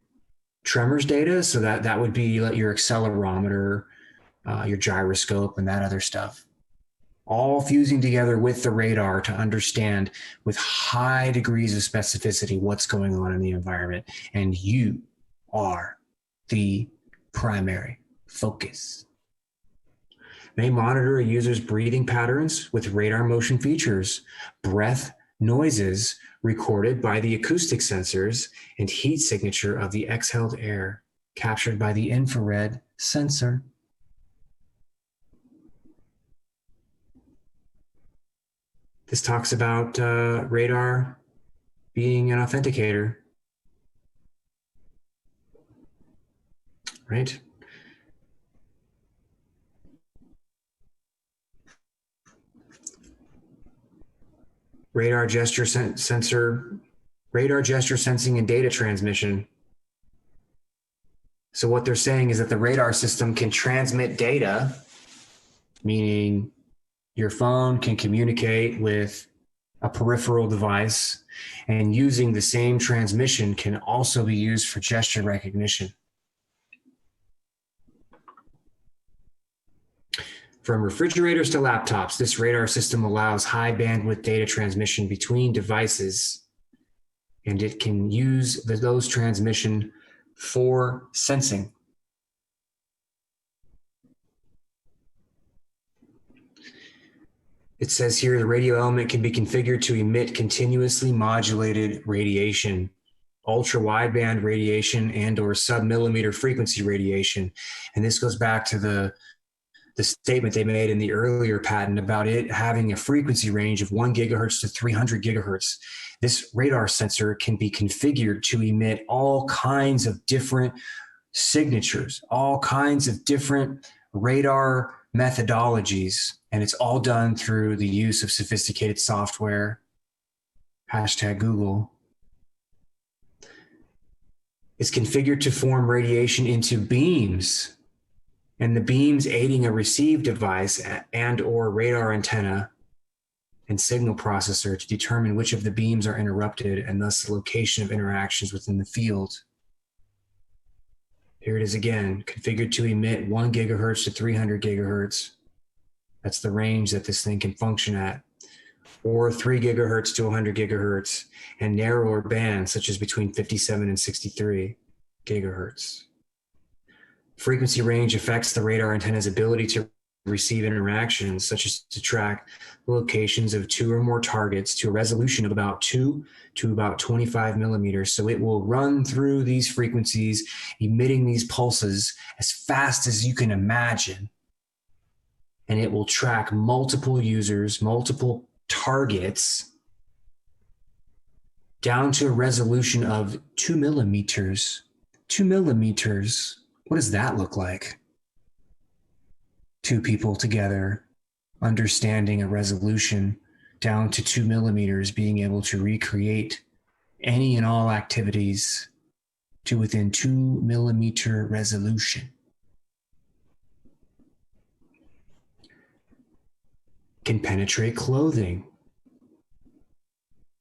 tremors data. So that would be like your accelerometer, your gyroscope, and that other stuff. All fusing together with the radar to understand with high degrees of specificity what's going on in the environment. And you are the primary focus. May monitor a user's breathing patterns with radar motion features, breath noises recorded by the acoustic sensors, and heat signature of the exhaled air captured by the infrared sensor. This talks about radar being an authenticator, right? Radar gesture sensor, radar gesture sensing and data transmission. So what they're saying is that the radar system can transmit data, meaning your phone can communicate with a peripheral device, and using the same transmission can also be used for gesture recognition. From refrigerators to laptops, this radar system allows high bandwidth data transmission between devices, and it can use those transmission for sensing. It says here the radio element can be configured to emit continuously modulated radiation. ultra wideband radiation and or sub-millimeter frequency radiation. And this goes back to the statement they made in the earlier patent about it having a frequency range of 1 gigahertz to 300 gigahertz. This radar sensor can be configured to emit all kinds of different signatures, all kinds of different radar methodologies, and it's all done through the use of sophisticated software. Hashtag Google. It's configured to form radiation into beams, and the beams aiding a receive device and or radar antenna and signal processor to determine which of the beams are interrupted and thus the location of interactions within the field. Here it is again, configured to emit 1 gigahertz to 300 gigahertz. That's the range that this thing can function at. Or 3 gigahertz to 100 gigahertz, and narrower bands such as between 57 and 63 gigahertz. Frequency range affects the radar antenna's ability to receive interactions, such as to track the locations of 2 or more targets to a resolution of about 2 to about 25 millimeters. So it will run through these frequencies, emitting these pulses as fast as you can imagine. And it will track multiple users, multiple targets, down to a resolution of 2 millimeters. 2 millimeters. What does that look like? 2 people together, understanding a resolution down to 2 millimeters, being able to recreate any and all activities to within 2 millimeter resolution. Can penetrate clothing.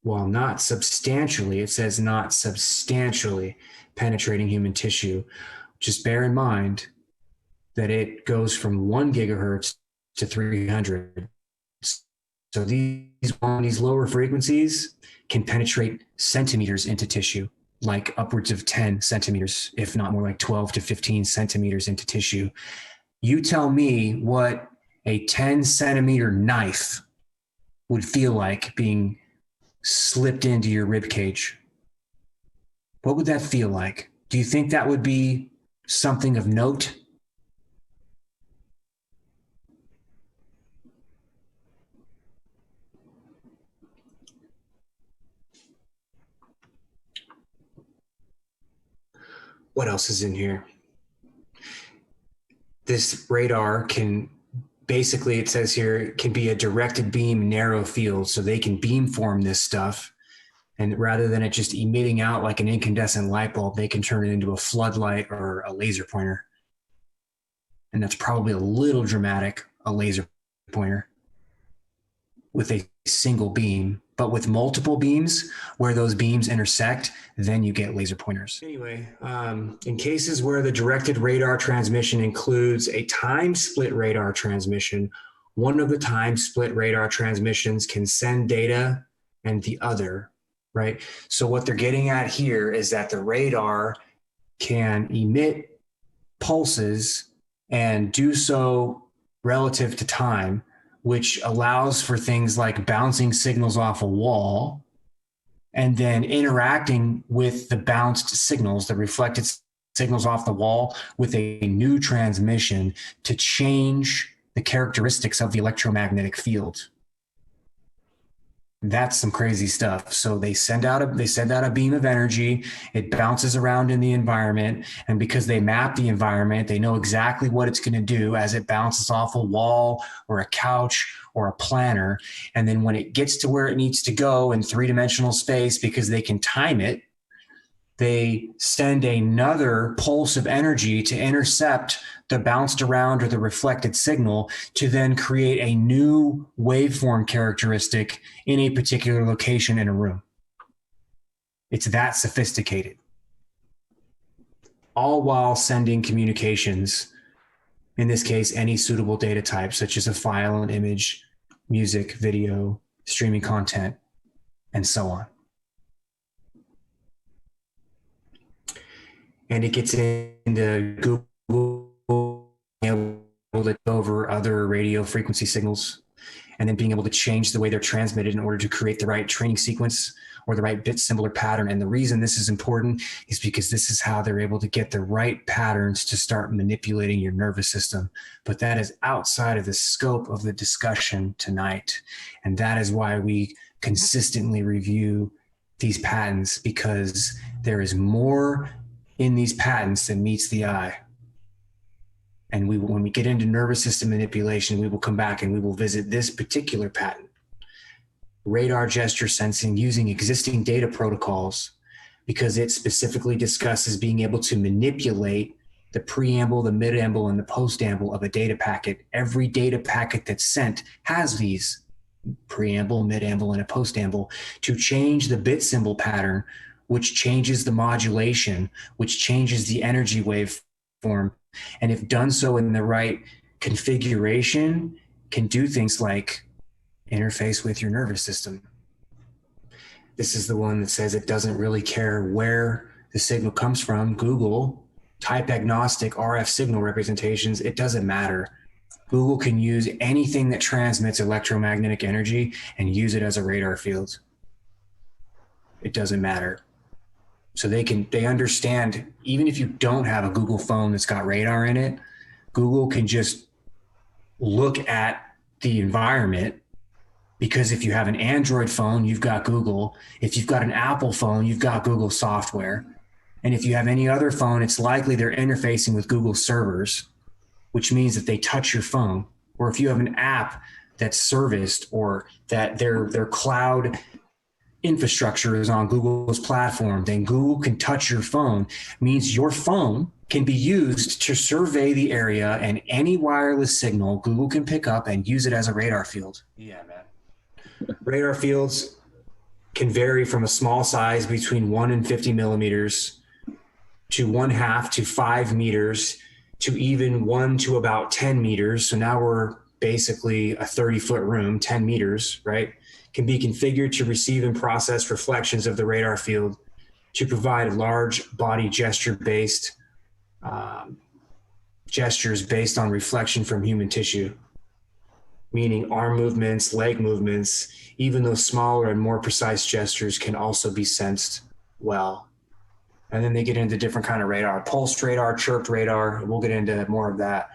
While not substantially, it says not substantially penetrating human tissue. Just bear in mind that it goes from 1 gigahertz to 300. So these lower frequencies can penetrate centimeters into tissue, like upwards of 10 centimeters, if not more like 12 to 15 centimeters into tissue. You tell me what a 10 centimeter knife would feel like being slipped into your rib cage. What would that feel like? Do you think that would be something of note? What else is in here? This radar can basically, it says here, it can be a directed beam narrow field, so they can beamform this stuff. And rather than it just emitting out like an incandescent light bulb, they can turn it into a floodlight or a laser pointer. And that's probably a little dramatic, a laser pointer with a single beam. But with multiple beams, where those beams intersect, then you get laser pointers. Anyway, in cases where the directed radar transmission includes a time split radar transmission, one of the time split radar transmissions can send data and the other, right? So what they're getting at here is that the radar can emit pulses and do so relative to time, which allows for things like bouncing signals off a wall and then interacting with the bounced signals, the reflected signals off the wall, with a new transmission to change the characteristics of the electromagnetic field. That's some crazy stuff. So they send out a beam of energy, it bounces around in the environment, and because they map the environment, they know exactly what it's going to do as it bounces off a wall or a couch or a planter. And then when it gets to where it needs to go in 3-dimensional space, because they can time it, they send another pulse of energy to intercept the bounced around or the reflected signal to then create a new waveform characteristic in a particular location in a room. It's that sophisticated. All while sending communications, in this case, any suitable data type, such as a file, an image, music, video, streaming content, and so on. And it gets into Google able to go over other radio frequency signals. and then being able to change the way they're transmitted in order to create the right training sequence or the right bit symbol or pattern. And the reason this is important is because this is how they're able to get the right patterns to start manipulating your nervous system. But that is outside of the scope of the discussion tonight. And that is why we consistently review these patents, because there is more in these patents than meets the eye. And when we get into nervous system manipulation, we will come back and we will visit this particular patent. Radar gesture sensing using existing data protocols, because it specifically discusses being able to manipulate the preamble, the midamble, and the postamble of a data packet. Every data packet that's sent has these preamble, midamble, and a postamble to change the bit symbol pattern, which changes the modulation, which changes the energy waveform. And if done so in the right configuration, can do things like interface with your nervous system. This is the one that says it doesn't really care where the signal comes from. Google, type agnostic RF signal representations, it doesn't matter. Google can use anything that transmits electromagnetic energy and use it as a radar field. It doesn't matter. So they understand, even if you don't have a Google phone that's got radar in it, Google can just look at the environment, because if you have an Android phone, you've got Google. If you've got an Apple phone, you've got Google software. And if you have any other phone, it's likely they're interfacing with Google servers, which means that they touch your phone. Or if you have an app that's serviced, or that their cloud infrastructure is on Google's platform, then Google can touch your phone. Means your phone can be used to survey the area, and any wireless signal Google can pick up and use it as a radar field. Yeah, man. Radar fields can vary from a small size between 1 and 50 millimeters to 1/2 to 5 meters to even 1 to about 10 meters. So now we're basically a 30-foot room, 10 meters, right? Can be configured to receive and process reflections of the radar field to provide large body gesture-based gestures based on reflection from human tissue, meaning arm movements, leg movements, even those smaller and more precise gestures can also be sensed well. And then they get into different kind of radar, pulsed radar, chirped radar. We'll get into more of that.